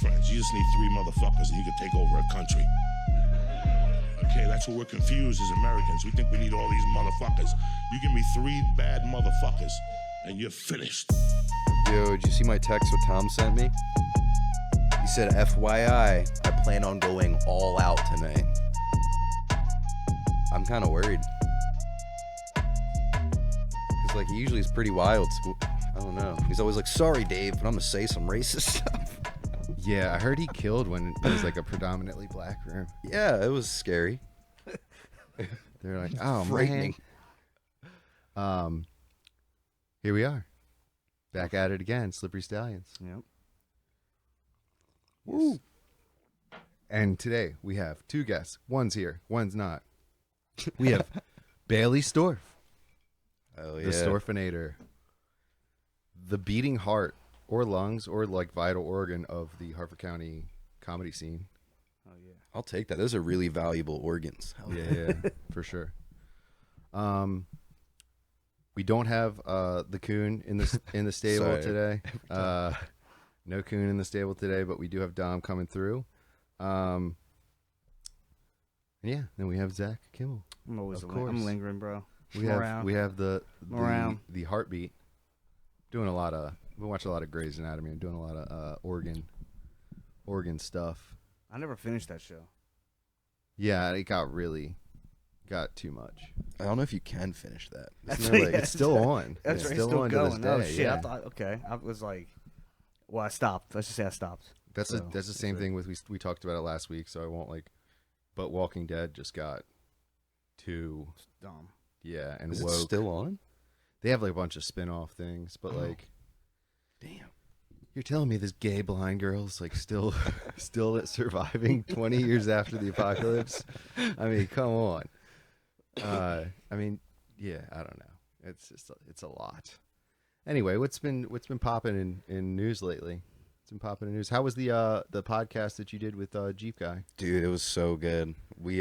friends. You just need 3 motherfuckers and you can take over a country. Okay, that's what we're confused as Americans. We think we need all these motherfuckers. You give me 3 bad motherfuckers and you're finished. Yo, did you see my text what Tom sent me? He said, FYI, I plan on going all out tonight. I'm kind of worried. Because, like, he usually is pretty wild. So, I don't know. He's always like, sorry, Dave, but I'm going to say some racist stuff. Yeah, I heard he killed when it was like a predominantly black room. Yeah, it was scary. They're like, oh, frightening. Man. Here we are. Back at it again, Slippery Stallions. Yep. Woo. And today we have 2 guests. One's here, one's not. We have Bailey Storf. Oh, yeah. The Storfinator. The beating heart or lungs or like vital organ of the Harford County comedy scene. Oh, yeah. I'll take that. Those are really valuable organs. Yeah, for sure. We don't have the coon in the stable Sorry. today. No coon in the stable today, but we do have Dom coming through. Yeah, then we have Zach Kimmel. I'm always Of course. I'm lingering, bro. We have the Around. heartbeat. Been watching a lot of Grey's Anatomy and doing a lot of organ stuff. I never finished that show. Yeah, it got too much. I don't know if you can finish that. That's Isn't there, right, like, It's still on. That's It's right, still on to this going. day. Oh shit! Yeah. I thought I was like, well, I stopped. Let's just say I stopped. That's So, the same thing with we talked about it last week, so I won't but Walking Dead just got too Dumb. yeah and Is it woke. still on? They have like a bunch of spin-off things, but like Damn. you're telling me this gay blind girl's like still surviving 20 years after the apocalypse? I mean, come on. I mean, yeah, I don't know. It's a lot. Anyway, what's been popping in news lately? What's been popping in news? How was the podcast that you did with Jeep Guy? Dude, it was so good. We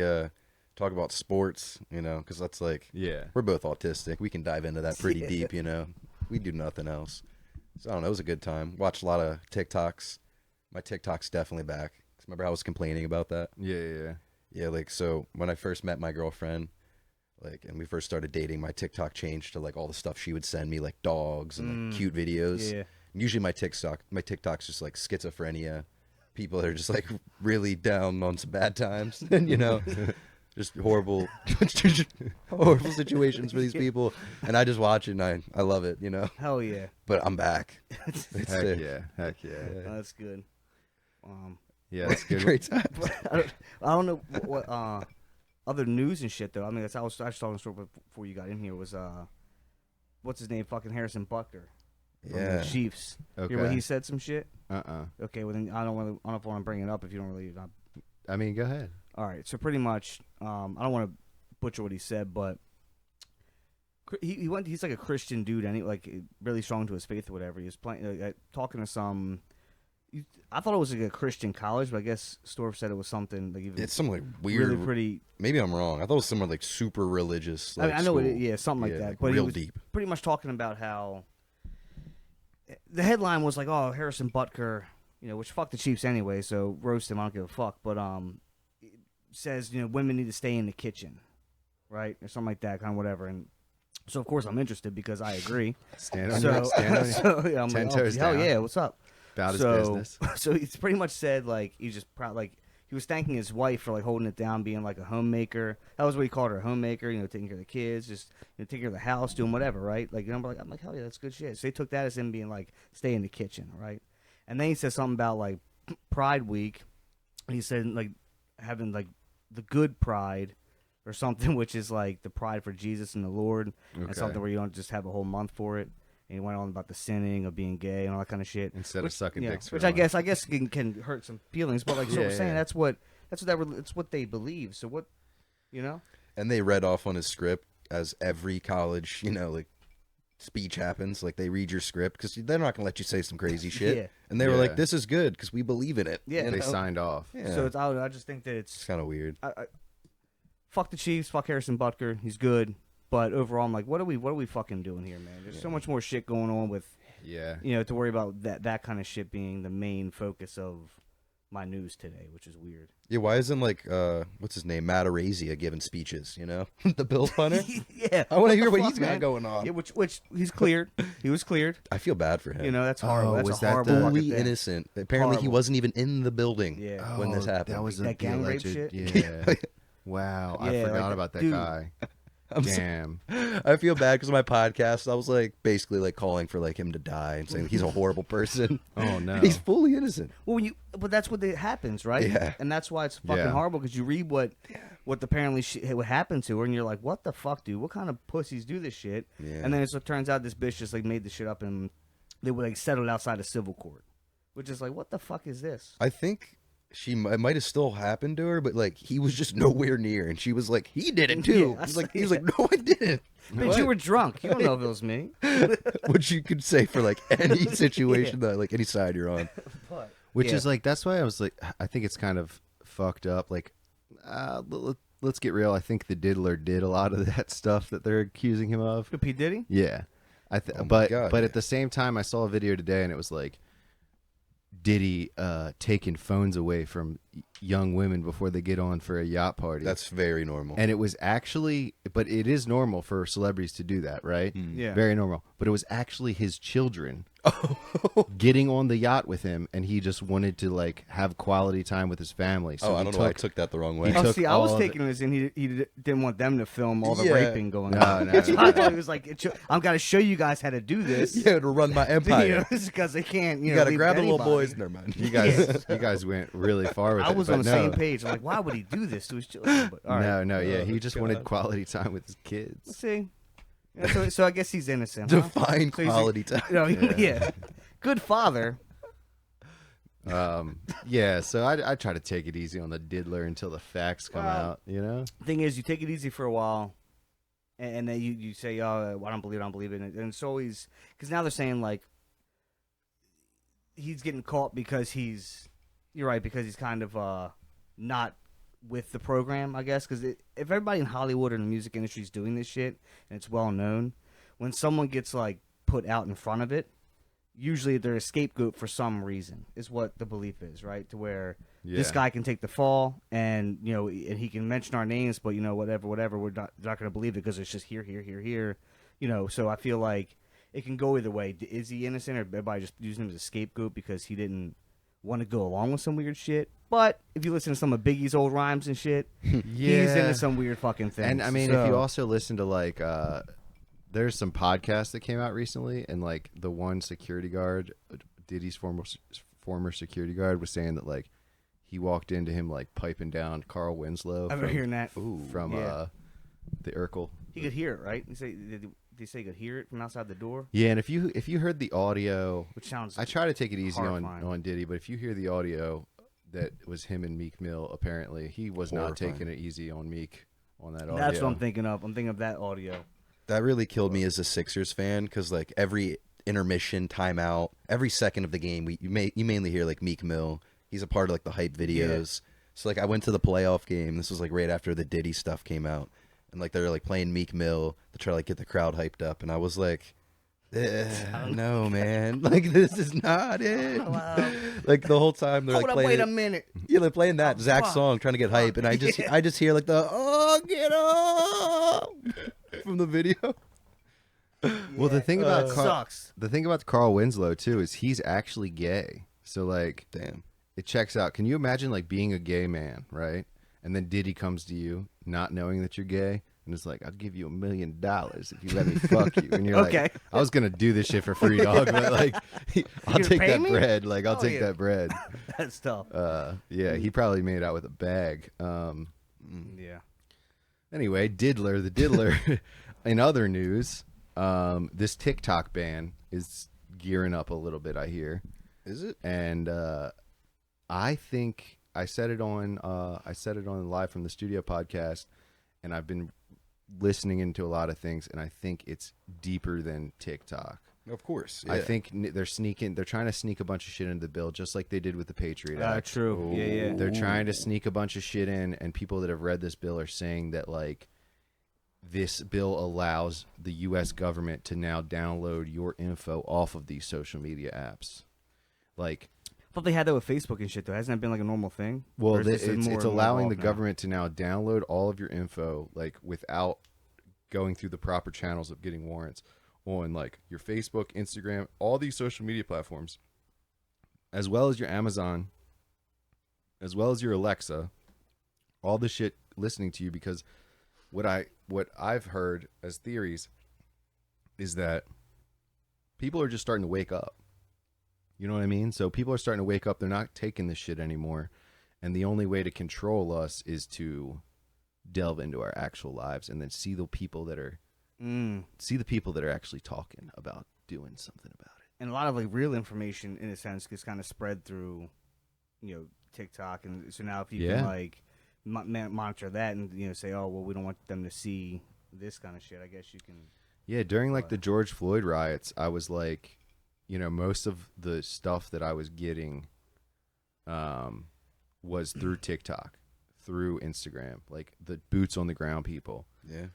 talk about sports, because that's like, Yeah. we're both autistic. We can dive into that pretty Yeah. deep, We do nothing else. So I don't know, it was a good time. Watched a lot of TikToks. My TikTok's definitely back. 'Cause remember I was complaining about that? Yeah. Yeah, like, so when I first met my girlfriend, and we first started dating, my TikTok changed to like all the stuff she would send me, like dogs and like cute videos. Yeah. And usually my TikTok's just like schizophrenia, people that are just like really down on some bad times, and just horrible situations for these people, and I just watch it and I love it, Hell yeah. But I'm back. It's Heck yeah. Oh, that's good. Yeah, that's good. Great time. I don't know what other news and shit though. I mean, I was talking to before you got in here was what's his name? Fucking Harrison Butker. From Yeah. the Chiefs. Okay. Hear what he said some shit? Okay, well then I don't know if I want to bring it up if you don't really. I mean, go ahead. All right, so pretty much, I don't want to butcher what he said, but he's like a Christian dude, and he like really strong to his faith or whatever. He was playing, talking to some. I thought it was like a Christian college, but I guess Storf said it was something like even It's some like weird. really pretty. Maybe I'm wrong. I thought it was somewhere like super religious. I, Like, mean, I know school. yeah, something like Yeah, that, like but he real was deep. pretty much talking about how the headline was like, "Oh, Harrison Butker, which fuck the Chiefs anyway, so roast him. I don't give a fuck." But it says women need to stay in the kitchen, right, or something like that, kind of whatever. And so of course I'm interested because I agree. Stand on So, your, stand on your so yeah, I'm 10 like, toes hell down. yeah, what's up? About his So, business. so he's pretty much said like he's just proud, like he was thanking his wife for like holding it down, being like a homemaker. That was what he called her, a homemaker. Taking care of the kids, just taking care of the house, doing whatever, right? Like I'm like hell yeah, that's good shit. So they took that as him being like stay in the kitchen, right? And then he said something about like Pride Week. He said like having like the good pride or something, which is like the pride for Jesus and the Lord, Okay. and something where you don't just have a whole month for it. And he went on about the sinning of being gay and all that kind of shit. Instead of sucking dicks for which a I month. guess can hurt some feelings, but like so Yeah, we're saying yeah. it's what they believe. So what, And they read off on his script as every college, like speech happens. Like they read your script because they're not gonna let you say some crazy shit. Yeah. And they were Yeah. like, "This is good because we believe in it." Yeah, They no. signed off. Yeah. So I just think that It's kind of weird. fuck the Chiefs, fuck Harrison Butker, he's good, but overall I'm like, what are we fucking doing here, man? There's so much more shit going on with Yeah. to worry about that kind of shit being the main focus of my news today, which is weird. Yeah, why isn't like what's his name, Matt Araiza giving speeches? You know, the Bills punter. Yeah, I want to the hear what fuck, he's got man? going on. Yeah, which he's cleared. He was cleared. I feel bad for him. You know, that's horrible. Oh, That's was a that horrible the- fucking Fully thing. innocent. Apparently, he Horrible. wasn't even in the building Yeah. when this happened. That was That the gang rape alleged- shit? Yeah. Wow, I Yeah, forgot like, about that dude. guy. I'm so- Damn. I feel bad because of my podcast. I was like basically like calling for like him to die and saying he's a horrible person. Oh no. He's fully innocent. Well, but that's what happens, right? Yeah. And that's why it's fucking Yeah. horrible because you read what apparently what happened to her, and you're like, what the fuck, dude? What kind of pussies do this shit? Yeah. And then it turns out this bitch just like made the shit up, and they were like settled outside of civil court, which is like, what the fuck is this? I think it might have still happened to her, but like he was just nowhere near, and she was like, he did it too. Yeah, He was like, no, I didn't. Bitch, What? you were drunk. You don't know if it was me. Which you could say for like any situation that like any side you're on. But Which yeah. is like, that's why I was like, I think it's kind of fucked up. Like, let's get real. I think the diddler did a lot of that stuff that they're accusing him of. Who, P Diddy? Yeah, Oh my but God, but yeah. at the same time, I saw a video today, and it was like Diddy taking phones away from young women before they get on for a yacht party. That's very normal. And it was actually, but it is normal for celebrities to do that, right? Yeah. Very normal. But it was actually his children getting on the yacht with him, and he just wanted to like have quality time with his family. So I he don't know why I took- took that the wrong way. He Oh, took see, I was all of taking this, and he didn't want them to film all the Yeah. raping going No, on. no, That's no, why I no. thought he was like, I'm got to show you guys how to do this. Yeah, to run my empire. Because they can't. You, You know, gotta leave grab the little anybody. boys. Never mind. You guys went really far with it. I was but on the no. same page. I'm like, why would he do this to his children? But, all right. No, yeah, he Oh, just God. wanted quality time with his kids. See? Yeah, so I guess he's innocent. Huh? Define So he's a- quality time. You know, yeah. Good father. Yeah, so I try to take it easy on the diddler until the facts come Well, out, you know? Thing is, you take it easy for a while, and then you say, oh, I don't believe it. And it's always, because now they're saying, like, he's getting caught because you're right, because he's kind of not with the program, I guess. Because if everybody in Hollywood or in the music industry is doing this shit, and it's well known, when someone gets, like, put out in front of it, usually they're a scapegoat for some reason, is what the belief is, right? To where this Yeah. guy can take the fall, and you know, and he can mention our names, but you know, whatever, we're not going to believe it because it's just here, you know. So I feel like it can go either way. Is he innocent, or everybody just using him as a scapegoat because he didn't want to go along with some weird shit? But if you listen to some of Biggie's old rhymes and shit, he's into some weird fucking things. And I mean, if you So- also listen to like, there's some podcasts that came out recently, and like the one security guard, Diddy's former security guard, was saying that like he walked into him like piping down Carl Winslow. I've been hearing that. from yeah. the Urkel. He could hear it, right? Did he say he could hear it from outside the door? Yeah, and if you heard the audio, Which sounds I try to take it easy horrifying. on Diddy, but if you hear the audio that was him and Meek Mill, apparently he was not Horrifying. taking it easy on Meek on that audio. That's what I'm thinking of. I'm thinking of that audio. That really killed me as a Sixers fan because like every intermission, timeout, every second of the game, you mainly hear like Meek Mill. He's a part of like the hype videos. So like I went to the playoff game. This was like right after the Diddy stuff came out, and like they're like playing Meek Mill to try to like get the crowd hyped up, and I was like, no man, like this is not it. Like the whole time they're Hold like up, playing. wait a minute. Yeah, they're playing that Zach fuck. song, trying to get hype, and I just hear like the get up from the video. Well, the thing about Sucks. the thing about Carl Winslow too is he's actually gay. So like, Damn. it checks out. Can you imagine like being a gay man, right? And then Diddy comes to you, not knowing that you're gay, and it's like, "I'll give you $1 million if you let me fuck you." And you're Okay. like, "I was gonna do this shit for free, dog, but like, I'll gonna take pay that me? bread. Like, I'll Oh, take yeah. that bread." That's tough. Yeah, he probably made out with a bag. Yeah. Anyway, the diddler. In other news, this TikTok ban is gearing up a little bit, I hear. Is it? And I think I said it on Live from the Studio podcast, and I've been listening into a lot of things, and I think it's deeper than TikTok. Of course. I think they're trying to sneak a bunch of shit into the bill, just like they did with the Patriot Act. True. Yeah. They're trying to sneak a bunch of shit in, and people that have read this bill are saying that like this bill allows the U.S. government to now download your info off of these social media apps. Like, thought they had that with Facebook and shit though. Hasn't that been like a normal thing? Well, Or is this it's more allowing the involved now? government to now download all of your info, like without going through the proper channels of getting warrants on like your Facebook, Instagram, all these social media platforms, as well as your Amazon, as well as your Alexa, all the shit listening to you. Because what I've heard as theories is that people are just starting to wake up. You know what I mean? So people are starting to wake up. They're not taking this shit anymore. And the only way to control us is to delve into our actual lives and then see the people that are actually talking about doing something about it. And a lot of like real information, in a sense, gets kind of spread through, TikTok, and so now if you can like monitor that and say, oh well, we don't want them to see this kind of shit. I guess you can. Yeah, during like the George Floyd riots, I was like, most of the stuff that I was getting, was through TikTok, through Instagram, like the boots on the ground people. Yeah.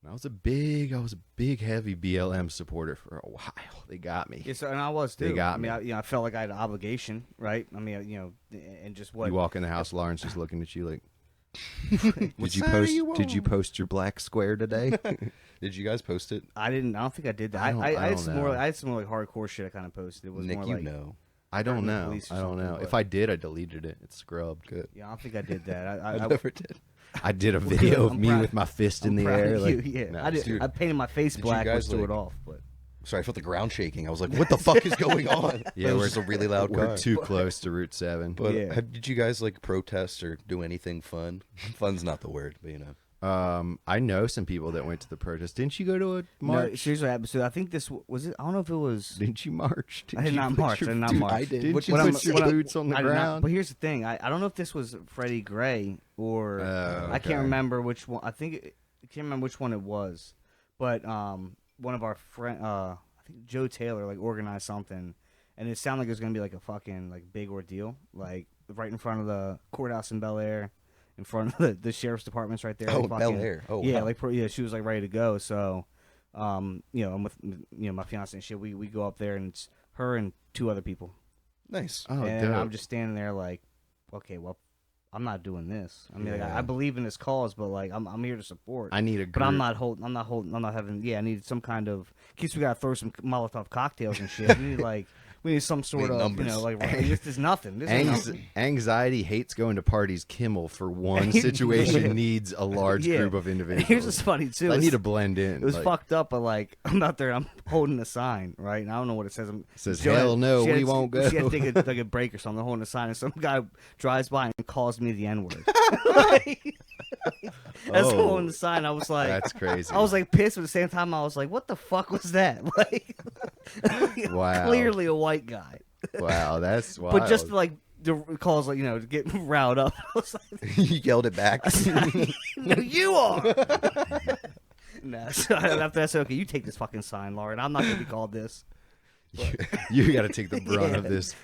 And I was a big heavy BLM supporter for a while. They got me. Yeah, so, and I was too. They got I mean, I felt like I had an obligation, right? I mean, and just what You walk in the house, Lauren's just looking at you like, Did you post your black square today? Did you guys post it? I didn't. I don't think I did that. I had some more. I had some more like hardcore shit I kind of posted. It was Nick, more you like, know. I don't Hurting the know. police or I don't something, know. but- If I did, I deleted it. It's scrubbed. Good. Yeah, I don't think I did that. I never did. I did a video of I'm me proud- with my fist in I'm the proud air. of Like, you, yeah. no, I did. dude. I painted my face Did you black, guys, which threw like- it off. But Sorry, I felt the ground shaking. I was like, what the fuck is going on? Yeah, it was we're just a really loud We're car. too close to Route 7. But Yeah. did you guys like protest or do anything fun? Fun's not the word, but I know some people that went to the protest. Didn't you go to a no, march? here's what happened. So I think this was it. I don't know if it was. Didn't you march? I did not march. I did not march. I did. Didn't What you you put put your what I'm- boots on the I did not- ground? but here's the thing. I don't know if this was Freddie Gray or Oh, I can't okay. remember which one. I can't remember which one it was. But one of our friend, I think Joe Taylor, like organized something, and it sounded like it was gonna be like a fucking like big ordeal, like right in front of the courthouse in Bel Air, in front of the sheriff's department's right there. Oh, like, Bel fucking- Air. Oh, yeah, wow. she was like ready to go. So, I'm with my fiance and shit. We go up there and it's her and two other people. Nice. Oh, and dope. I'm just standing there like, okay, well, I'm not doing this. I mean, like, Yeah. I believe in this cause, but like, I'm here to support. I need a but I'm group. not holding. I'm not having. Yeah, I need some kind of. In case we gotta throw some Molotov cocktails and shit. We need some sort need of numbers. this is nothing. This is nothing. Anxiety hates going to parties. Kimmel for one situation needs a large Yeah. group of individuals. Here's what's funny too. I It's- need to blend in. It was like, fucked up, but like I'm out there, I'm holding a sign, right? And I don't know what it says. It says, "Hell no, we won't go." She had to take a break or something. I'm holding a sign, and some guy drives by and calls me the N-word. As I'm Oh. holding the sign, I was like, That's crazy. I was like pissed, but at the same time, I was like, what the fuck was that? Like, Wow. clearly a white guy, wow, that's wild. but just like the calls, like to get riled up. I was like, You yelled it back. no, you are. Nah, so after that, I said, okay, you take this fucking sign, Lauren. I'm not gonna be called this. you got to take the brunt Yeah. of this.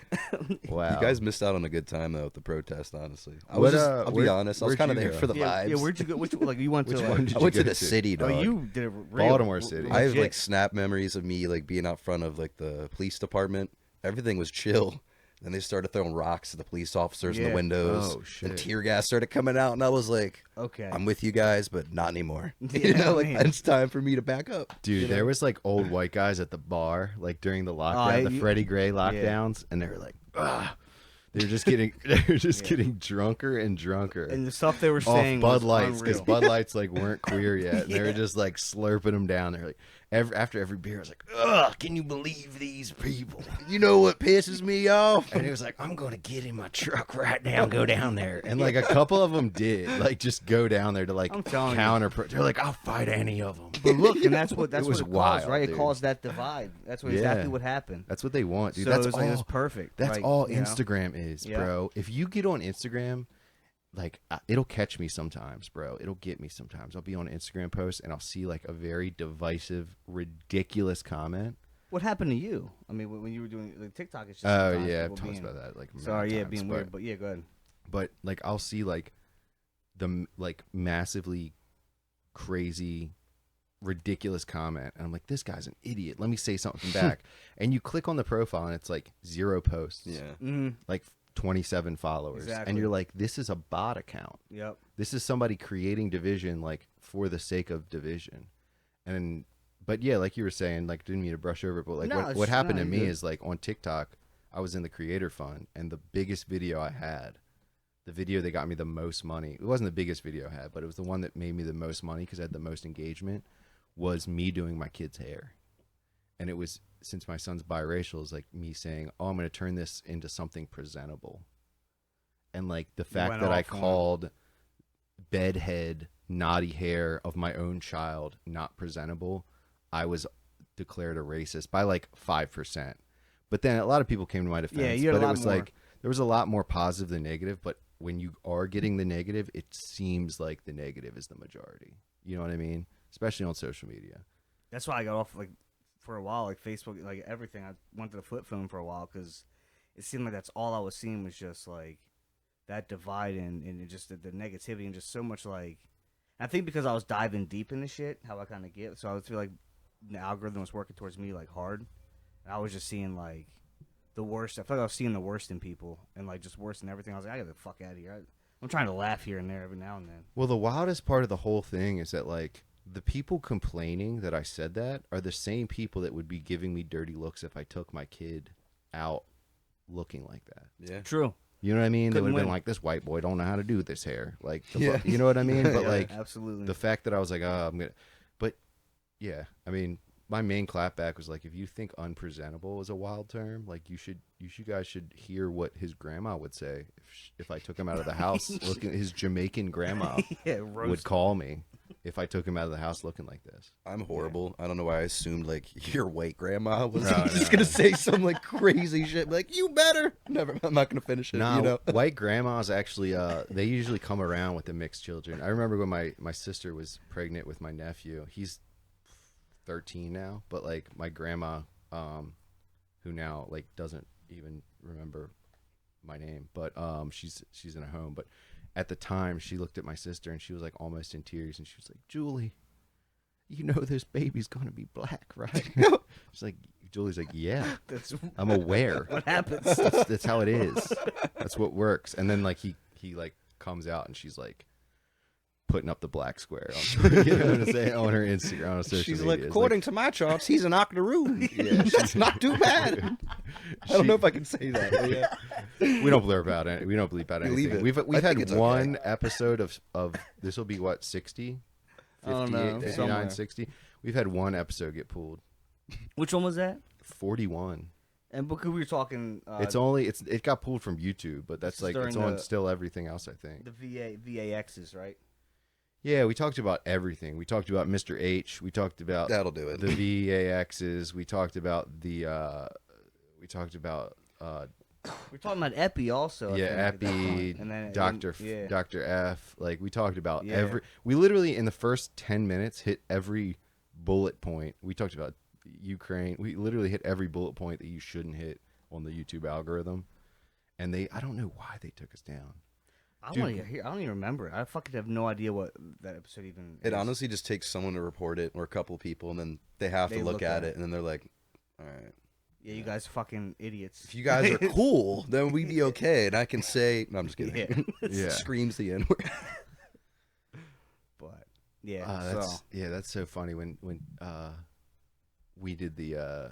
Wow, You guys missed out on a good time though with the protest. Honestly, What, I'll be where- honest. I was where'd kind of you there go? for the Yeah, vibes. yeah. Where'd you go? Which like you went Which to? one Like, did I you went go to the to? city, oh, dog. you did a real, Baltimore City. I have legit- like snap memories of me like being out front of like the police department. Everything was chill. Then they started throwing rocks at the police officers in Yeah. the windows. Oh, shit. And tear gas started coming out, and I was like, okay. "I'm with you guys, but not anymore." Yeah, you know, like man. it's time for me to back up. Dude, there was like old white guys at the bar, like during the lockdown, the you- Freddie Gray lockdowns, and they were like, "Ah." They were just getting drunker and drunker. And the stuff they were off saying Bud was Lights because unreal. Bud Lights like weren't queer yet. And They were Yeah. just like slurping them down. They're like after every beer, I was like, "Ugh, can you believe these people?" You know what pisses me off? And it was like, "I'm gonna get in my truck right now, and go down there." And like a couple of them did, like just go down there to like I'm telling you. counter. They're like, "I'll fight any of them." But look, and that's what was it caused, wild, right? dude. It caused that divide. That's what Yeah. exactly what happened. That's what they want, dude. So That's it was all. like, that's perfect. That's like, all you know? Instagram is, Yeah. bro. If you get on Instagram, like it'll catch me sometimes, bro. It'll get me sometimes. I'll be on an Instagram post and I'll see like a very divisive, ridiculous comment. What happened to you? I mean, when you were doing like, TikTok, it's just Oh sometimes yeah, I've people talked being- about that like. a Sorry, million yeah, times, being weird, but yeah, go ahead. But like I'll see like the like massively crazy ridiculous comment, and I'm like, this guy's an idiot. Let me say something back. And you click on the profile, and it's like 0 posts. Yeah. Like 27 followers. Exactly. And you're like, this is a bot account. Yep. This is somebody creating division, like, for the sake of division. But yeah, like you were saying, like, didn't mean to brush over it, but like No, what happened to you're me good. is, like, on TikTok, I was in the creator fund, and the biggest video I had, the video that got me the most money, it wasn't the biggest video I had, but it was the one that made me the most money because I had the most engagement, was me doing my kid's hair. And it was, since my son's biracial, is like me saying, oh, I'm going to turn this into something presentable. And like the fact went that I off on it. called bedhead, knotty hair of my own child not presentable, I was declared a racist by like 5%. But then a lot of people came to my defense. Yeah, you had a but it lot was more. like, there was a lot more positive than negative. But when you are getting the negative, it seems like the negative is the majority. You know what I mean? Especially on social media. That's why I got off like for a while, like Facebook, like everything. I went to the flip phone for a while because it seemed like that's all I was seeing was just like that divide and it just the negativity and just so much like. I think because I was diving deep into shit, how I kind of get, so I would feel like the algorithm was working towards me like hard, and I was just seeing like the worst. I felt like I was seeing the worst in people and like just worse than everything. I was like, I gotta get the fuck out of here. I'm trying to laugh here and there every now and then. Well, the wildest part of the whole thing is that, like, the people complaining that I said that are the same people that would be giving me dirty looks if I took my kid out looking like that. Yeah. True. You know what I mean? They Couldn't would have been win. like, this white boy don't know how to do this hair. Like, Yeah. you know what I mean? But, Yeah, like, Absolutely. the fact that I was like, oh, I'm going to. But, yeah, I mean, my main clapback was like, if you think unpresentable is a wild term, like, you guys should hear what his grandma would say if I took him out of the house looking. His Jamaican grandma yeah, would roast. call me if I took him out of the house looking like this. I'm horrible. I don't know why I assumed like your white grandma was No, just no. gonna say some like crazy shit. Like you better. Never. I'm not gonna finish it. No, You know. white grandmas actually, they usually come around with the mixed children. I remember when my sister was pregnant with my nephew. He's 13 now, but like my grandma, who now like doesn't even remember my name, but she's in a home. But at the time, she looked at my sister and she was like almost in tears, and she was like, "Julie, you know this baby's gonna be black, right?" She's like, Julie's like, "Yeah, That's I'm aware. what happens. That's how it is. That's what works." And then like he like comes out and she's like putting up the black square on, you know what I'm saying, on her Instagram, on social She's media. like, It's according to my charts, he's an octoroon. Yeah, That's not too bad. I don't She- know if I can say that. But yeah. we don't blur about it. We don't bleep out We anything. leave it. We've I think had it's okay. one episode of this will be what, 60, I don't 58, know, 59, somewhere. 60. We've had one episode get pulled. Which one was that? 41. And because we were talking, It got pulled from YouTube, but that's This is like it's during on the- still everything else, I think. the VAXs, right? Yeah, we talked about everything. We talked about Mr. H. We talked about That'll do it. the VAXs. We talked about We're talking about Epi also. I think, at that Epi, point. And then yeah. Dr. F. Like we talked about Yeah. we literally in the first 10 minutes hit every bullet point. We talked about Ukraine. We literally hit every bullet point that you shouldn't hit on the YouTube algorithm. And I don't know why they took us down. I want to hear. I don't even remember. I fucking have no idea what that episode even. It is. honestly just takes someone to report it, or a couple people, and then they have They to look look at at it, and then they're like, "All right, Yeah, you guys fucking idiots. if you guys are cool, then we'd be okay." And I can say, "No, I'm just kidding." Yeah. Yeah. Screams the N word. But yeah, so That's so funny when we did the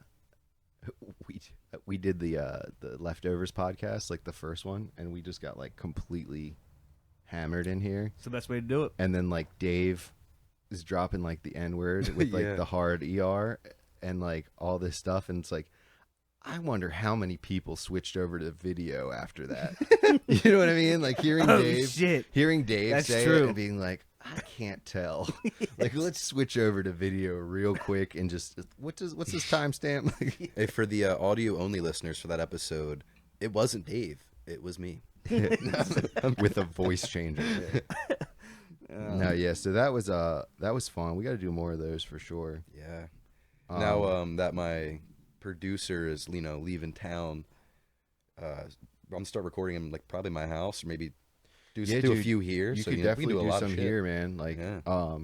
we did the leftovers podcast, like the first one, and we just got like completely hammered in here. it's the best way to do it. And then like Dave is dropping like the N word with like Yeah. the hard ER and like all this stuff, and it's like, I wonder how many people switched over to video after that. You know what I mean? Like hearing Oh, Dave shit. say true. it and being like, I can't tell. Like let's switch over to video real quick and just what's this timestamp? Hey, for the audio only listeners for that episode, it wasn't Dave, it was me. With a voice changer. No, yeah. So that was fun. We got to do more of those for sure. Yeah. Now that my producer is leaving town, I'm gonna start recording him like probably my house, or maybe do a dude, few here. You So could we definitely do a do lot some of shit. here, man. Like, Yeah.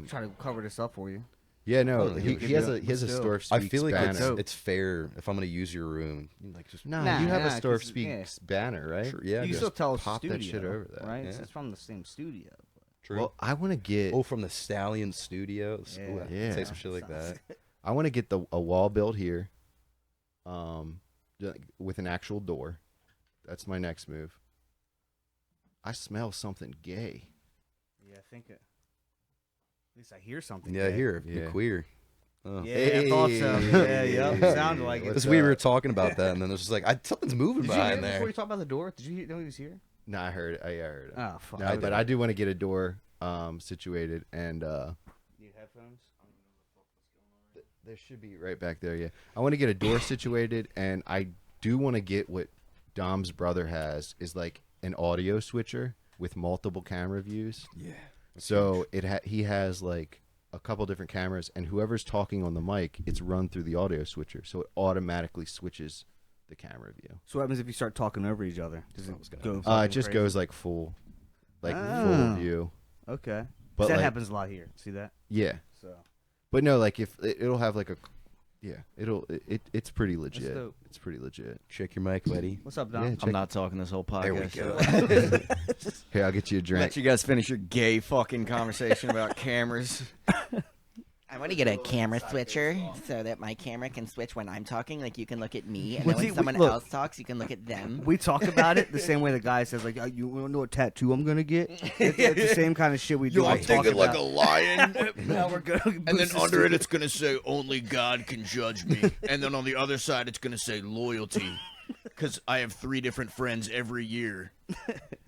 Try to cover this up for you. Yeah, no, I don't he has a still. Storf Speaks I feel like banner. it's fair if I'm gonna use your room. Like just Nah, Nah, you have a nah, Storf 'cause, Speaks banner, right? Sure, yeah, you can just still tell it's pop that studio, shit over there. right? Yeah. It's from the same studio. true. Well, I want to get from the Stallions Studios. Ooh, I could Yeah. say some shit like that. I want to get a wall built here, with an actual door. That's my next move. I smell something gay. Yeah, I think it. At least I hear something. Yeah, gay. here, Yeah. you're queer. Oh. Yeah, I thought so. Yeah, yep. Sounded like it. What's Because we were up? talking about that, and then it was just like, something's moving Did you hear behind it there. before you talk about the door? Did you know he was here? No, I heard it. I heard it. Oh, fuck. No, but I do want to get a door situated, and Need headphones? there should be right back there. Yeah, I want to get a door situated, and I do want to get what Dom's brother has is like an audio switcher with multiple camera views. Yeah. So he has like a couple different cameras, and whoever's talking on the mic, it's run through the audio switcher, so it automatically switches the camera view. So what happens if you start talking over each other? Does it go It fucking just crazy? goes like full Oh. view. Okay. But that like- happens a lot here. See that? Yeah, So but no, like if it'll have like it's pretty legit. dope. It's pretty legit. Check your mic, buddy. what's up, Dom? Yeah, I'm check- not talking this whole podcast. There we so- go. Here, I'll get you a drink. Let you guys finish your gay fucking conversation about cameras. I want to get a camera switcher so that my camera can switch when I'm talking. Like you can look at me, and Well, then see, when someone look. else talks, you can look at them. We talk about it the same way the guy says, like, you want to know what tattoo I'm gonna get? It's the same kind of shit we do. We talk about. lion. Now we're gonna And then under it, it's going to say, only God can judge me. And then on the other side, it's going to say loyalty. Because I have 3 different friends every year.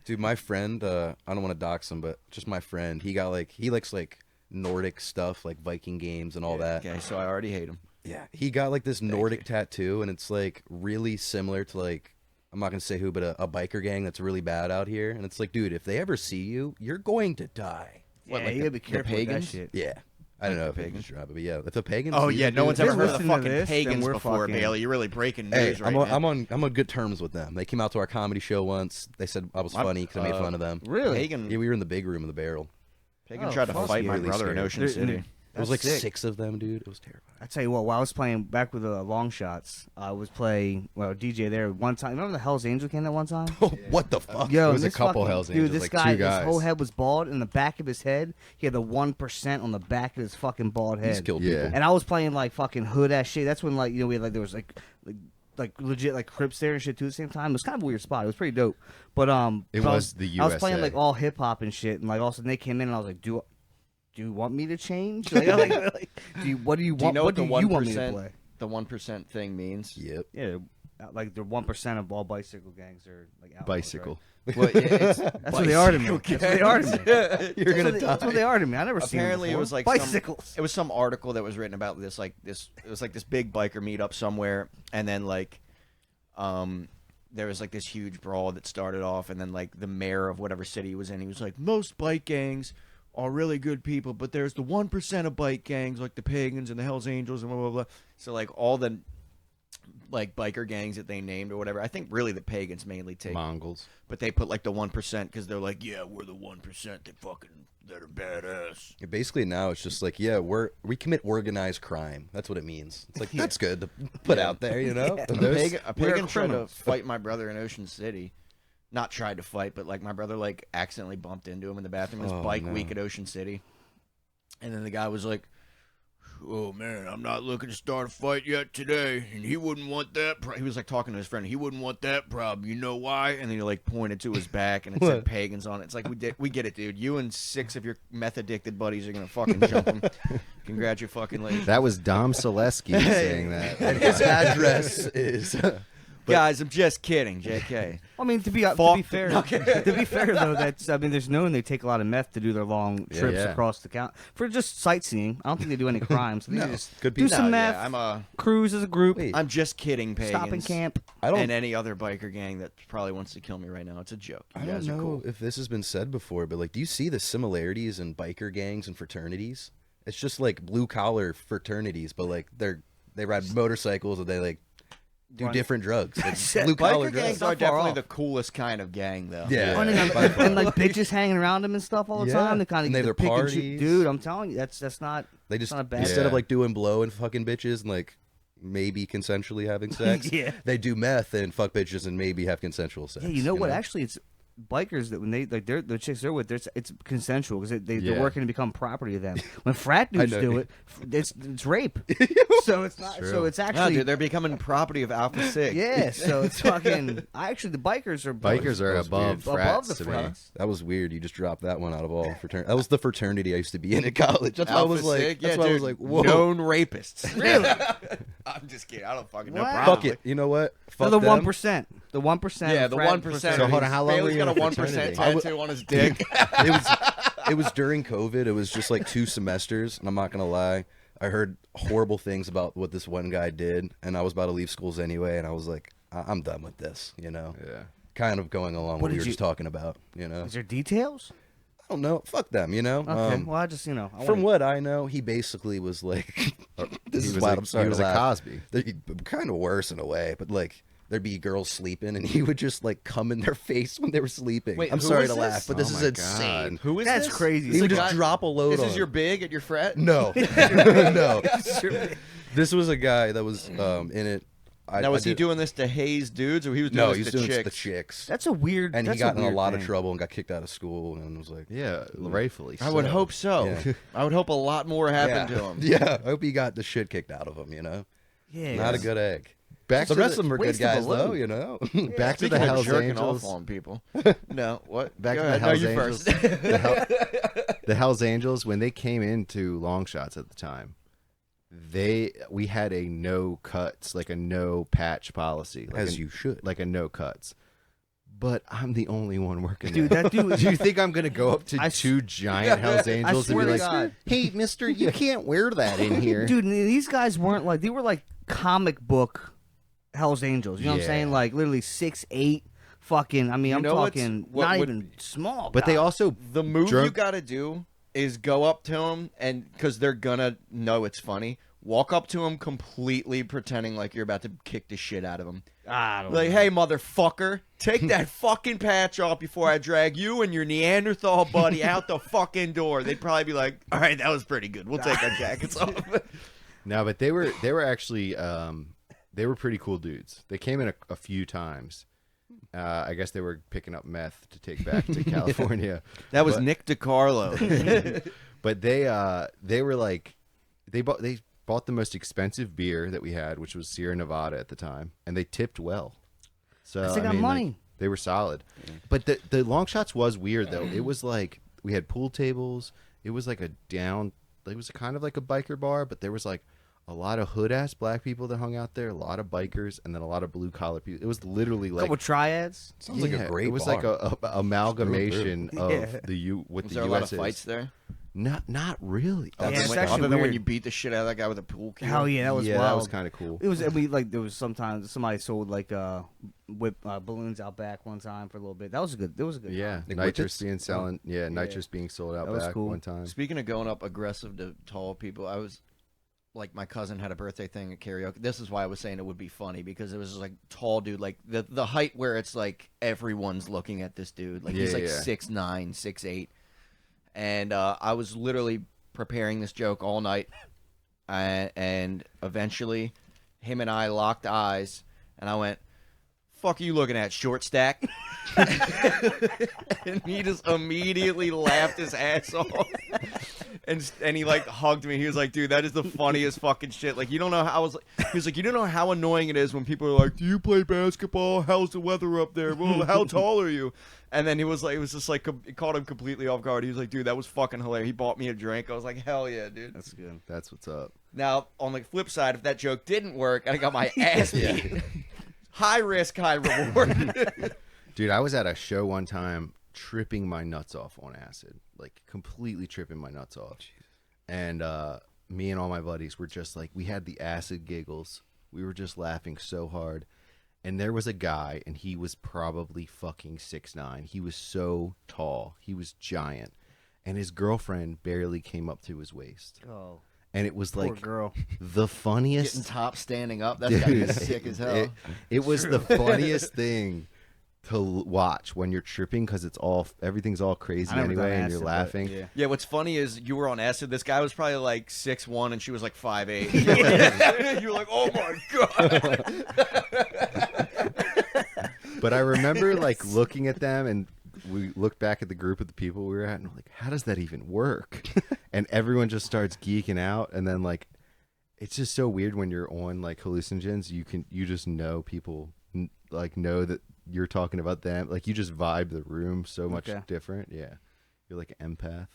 Dude, my friend, I don't want to dox him, but just my friend, he likes like Nordic stuff, like Viking games and all that. Okay, so I already hate him. Yeah, he got like this Nordic tattoo, and it's like really similar to like, I'm not gonna say who, but a biker gang that's really bad out here. And it's like, dude, if they ever see you, you're going to die. Yeah, like you gotta be the careful with that pagans? shit. Yeah, I don't know if the they can pagans? drop it, but yeah, if a pagan. Oh, sees yeah, you, no dude, one's they're ever heard of the listening to fucking this, then pagans we're before, fucking- Bailey. You're really breaking Hey, news right now. I'm on good terms with them. They came out to our comedy show once. They said I was funny because I made fun of them. Really? Pagan, Yeah, we were in the big room of the barrel. Pagan Oh, tried to fuck fight you. my Really brother in scared. Ocean They're- City. It was like sick. 6 of them, dude. It was terrifying. I tell you what, while I was playing back with the long shots, I was playing DJ there one time. Remember the Hell's Angel came that one time? Oh, what the fuck? Yo, It was a this couple fucking- Hells Dude, Angels, this like guy, two guys. his whole head was bald. In the back of his head, he had the 1% on the back of his fucking bald head. He's killed Yeah. people. And I was playing like fucking hood ass shit. That's when like we had like there was like legit like Crips there and shit too at the same time. It was kind of a weird spot. It was pretty dope. But It but I was the I was playing USA. like all hip hop and shit, and like all of a sudden they came in and I was like, do you want me to change? Like, what do you Do you want? know What what do the you want me to 1%, play? the 1% thing means? Yep. Yeah, like the 1% of all bicycle gangs are like outlaws, Bicycle. Well, it's That's what they are to me. That's what they are to me. You're gonna That's die. what they are to me. I never seen them Apparently, it before. was like bicycles. It was some article that was written about this. It was like this big biker meetup somewhere, and then there was like this huge brawl that started off, and then like the mayor of whatever city he was in, he was like, most bike gangs are really good people, but there's the 1% of bike gangs like the Pagans and the Hells Angels and blah blah blah. So like all the like biker gangs that they named or whatever, I think really the Pagans mainly take, Mongols. but they put like the 1% because they're like, yeah, we're the 1% that are badass. Yeah, basically now it's just like, yeah, we commit organized crime. That's what it means. It's like that's good to put out there, you know. A Those- pagan we're tried to criminals. fight my brother in Ocean City. Not tried to fight, but like my brother like accidentally bumped into him in the bathroom. His Oh, bike no. week at Ocean City, and then the guy was like, "Oh man, I'm not looking to start a fight yet today." And he wouldn't want that. He was like talking to his friend. He wouldn't want that problem. You know why? And then he like pointed to his back, and it said What? pagans on it. It's like we get it, dude. You and 6 of your meth addicted buddies are gonna fucking jump him. Congratulations. That was Dom Solesky saying that. and his address is. Guys, I'm just kidding, JK. I mean, to be Fuck. fair, to be fair though, there's known they take a lot of meth to do their long trips yeah. across the country for just sightseeing. I don't think they do any crimes. They just Good do people. some No, meth, yeah, cruise as a group, Wait. I'm just kidding, pagans. stop in camp. I don't. And any other biker gang that probably wants to kill me right now. It's a joke. You I don't guys know are cool. if this has been said before, but like, do you see the similarities in biker gangs and fraternities? It's just like blue collar fraternities, but like they ride motorcycles and they like do Right. different drugs. It's Biker blue collar Biker drugs. gangs Not are far definitely off. the coolest kind of gang, though. Yeah. Oh, and like bitches hanging around them and stuff all the Yeah. time. They kind And of they have their parties. Dude, I'm telling you, that's not. They just not a bad instead of Yeah. like doing blow and fucking bitches and like maybe consensually having sex, Yeah. they do meth and fuck bitches and maybe have consensual sex. Yeah, you know what? Actually, it's bikers that when they like the chicks they're with, it's consensual because they're Yeah. working to become property of them. When frat dudes know. do it, it's rape. So it's not. True. So it's No, actually. dude, they're becoming property of Alpha Sig. Yeah, so it's fucking. Actually, the bikers are Bikers are That was above weird. frats above the to me. frats. That was weird. You just dropped that one out of all fraternity. That was the fraternity I used to be in at college. That's why I Alpha was like, Sig? that's Yeah, why I was dude, like, whoa, known rapists. Really? I'm just kidding. I don't fucking know. Wow. fuck it. You know what? No, Fuck the them. 1%. The 1%. Yeah, the 1%. So hold on, how long Bailey's were you got in a a 1% fraternity? tattoo on his dick. It was during COVID. It was just like 2 semesters, and I'm not gonna lie. I heard horrible things about what this one guy did, and I was about to leave schools anyway, and I was like, I'm done with this. You know, Yeah. kind of going along What what we did were you- just talking about. You know, Is there details? I don't know. Fuck them. You know. Okay. Well, I just I From wanna- what I know, he basically was like, this He is was why a- I'm sorry he was to a laugh. Cosby. Kind of worse in a way, but like there'd be girls sleeping, and he would just like come in their face when they were sleeping. Wait, I'm who sorry is to this? laugh, but this Oh is my insane. God. Who is That's this? crazy. He This would is just a guy- drop a load This on is him. your big at your frat? No, no. This was a guy that was in it. Now, was he doing this to haze dudes, or he was doing No, this he was to doing it to chicks? the chicks. That's a weird. And he that's got in a weird lot of thing. trouble and got kicked out of school, and was like, Yeah, rightfully. I would so. hope so. Yeah. I would hope a lot more happened yeah. to him. Yeah, I hope he got the shit kicked out of him. You know, Yeah. not a good egg. Back The to rest of them are good waste of a guys, though. load. You know. Back to Speaking the of Hell's jerking Angels. off on people. No, what? Back Go to the ahead. No, Hell's you Angels. first. The Hell's Angels, when they came into long shots at the time, we had a no cuts, like a no patch policy, like As you should. like a no cuts. But I'm the only one working. Dude, there. that dude. Do you think I'm gonna go up to I two giant Hell's Angels and swear be to like, God. "Hey, Mister, you can't wear that in here"? Dude, these guys weren't like they were like comic book Hell's Angels. You know what I'm Yeah. saying? Like literally 6'8", fucking. I mean, You I'm know what's- talking what not would- even small. But they guys. also The move drunk- you got to do is go up to him, and because they're gonna know it's funny, walk up to him completely pretending like you're about to kick the shit out of him. I don't Like, know. hey, motherfucker, take that fucking patch off before I drag you and your Neanderthal buddy out the fucking door. They'd probably be like, all right, that was pretty good. We'll take our jackets off. No, but they were actually they were pretty cool dudes. They came in a few times. I guess they were picking up meth to take back to California. That was But- Nick DiCarlo. But they were like they bought the most expensive beer that we had, which was Sierra Nevada at the time, and they tipped well. So 'Cause they I got mean, money. like, they were solid. But the long shots was weird though. It was like we had pool tables. It was like it was kind of like a biker bar, but there was like a lot of hood ass black people that hung out there, a lot of bikers, and then a lot of blue collar people. It was literally like couple triads. Sounds like a great It was bar. like a amalgamation of Yeah. the U with Was the there a lot of US's. fights there? Not really. Yeah, Other it's than, actually other than when weird. you beat the shit out of that guy with a pool cue. Hell yeah, that was yeah, wild. that was kind of cool. It was. I mean, like there was sometimes somebody sold like whip balloons out back one time for a little bit. That was a good. That was a good. Yeah, time. Like nitrous Whippets? being selling. Yeah, nitrous being sold out That was back cool. one time. Speaking of going up aggressive to tall people, I was like, my cousin had a birthday thing at karaoke. This is why I was saying it would be funny, because it was just like tall dude, like the height where it's like everyone's looking at this dude. Like he's Yeah, like yeah. 6'9", 6'8". And I was literally preparing this joke all night, and eventually him and I locked eyes, and I went, "Fuck are you looking at, short stack?" And he just immediately laughed his ass off. And he like hugged me. He was like, "Dude, that is the funniest fucking shit." Like, you don't know how he was like, "You don't know how annoying it is when people are like, 'Do you play basketball? How's the weather up there? Well, how tall are you?'" And then he was like, it was just like it caught him completely off guard. He was like, "Dude, that was fucking hilarious." He bought me a drink. I was like, "Hell yeah, dude." That's good. That's what's up. Now, on the flip side, if that joke didn't work and I got my ass beat, high risk, high reward. Dude, I was at a show one time tripping my nuts off on acid, like completely tripping my nuts off. And me and all my buddies were just like, we had the acid giggles. We were just laughing so hard. And there was a guy, and he was probably fucking 6'9". He was so tall. He was giant. And his girlfriend barely came up to his waist. Oh. and it was Poor like girl. the funniest. Getting top standing up. That's gotta be sick as hell. It was the funniest thing to watch when you're tripping because everything's all crazy I never done anyway, and acid, you're but laughing. Yeah. Yeah, what's funny is you were on acid. This guy was probably like 6'1", and she was like 5'8". You were like, oh my god. But I remember like looking at them, and we looked back at the group of the people we were at, and we're like, how does that even work? And everyone just starts geeking out, and then like, it's just so weird when you're on like hallucinogens. You just know people like know that you're talking about them. Like you just vibe the room so much different. Yeah, you're like an empath.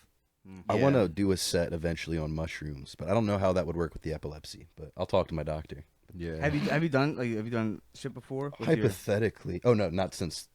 I want to do a set eventually on mushrooms, but I don't know how that would work with the epilepsy. But I'll talk to my doctor. Yeah. Have you done shit before? with your- Hypothetically, oh no, not since,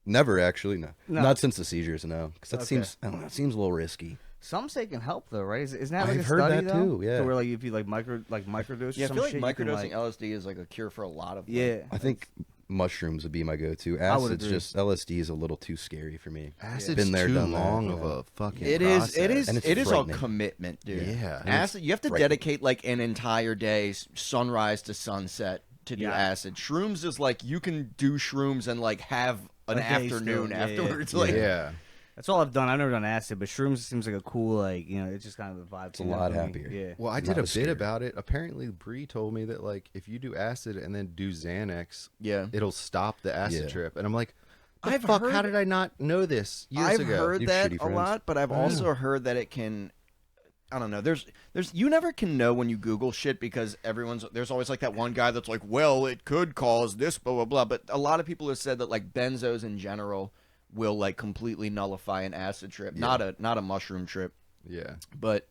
never actually, no, not since the seizures, no, because that seems, I don't know, it seems a little risky. Some say it can help though, right? Isn't that like I've a heard study that though? too, yeah. To where like if you microdose, Yeah, I some feel like shit, you can, microdosing LSD is like a cure for a lot of. Yeah, I think mushrooms would be my go-to. I would Acid's agree. just LSD is a little too scary for me. Acid's Been there, too done that, long yeah. of a fucking. It is. process. It is. And it's It is a frightening. commitment, dude. Yeah. And Acid. You have to frightening. dedicate like an entire day, sunrise to sunset, to do Yeah. acid. Shrooms is like you can do shrooms and like have an A day afternoon still, yeah, afterwards. yeah. Like, Yeah. that's all I've done. I've never done acid, but shrooms seems like a cool it's just kind of a vibe. It's a lot happier. Yeah. Well, I Not did a as bit scary. about it. Apparently, Bree told me that like if you do acid and then do Xanax, yeah. it'll stop the acid Yeah. trip. And I'm like, I've fuck? How heard- did I not know this years I've ago? heard You that shitty a friends. lot, but I've also heard that it can. I don't know. There's you never can know when you Google shit because there's always like that one guy that's like, well, it could cause this, blah blah blah. But a lot of people have said that like benzos in general will like completely nullify an acid trip, not a mushroom trip. Yeah. But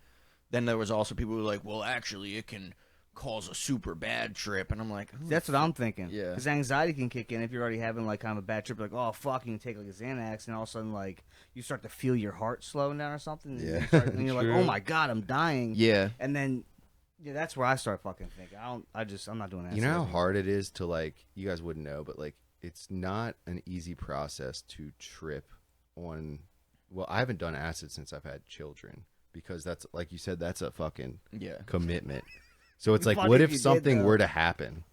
then there was also people who were like, well, actually, it can cause a super bad trip, and I'm like, who That's what I'm thinking. Yeah. Because anxiety can kick in if you're already having like kind of a bad trip. Like, oh fuck, you can take like a Xanax, and all of a sudden like you start to feel your heart slowing down or something. And Yeah. and you're like, oh my god, I'm dying. Yeah. And then that's where I start fucking thinking. I'm not doing acid. You know how anymore. hard it is to like. You guys wouldn't know, but like, it's not an easy process to trip on. Well, I haven't done acid since I've had children because that's like you said, that's a fucking Yeah. commitment. So it's like, Fuck what if if you did, something though. were to happen,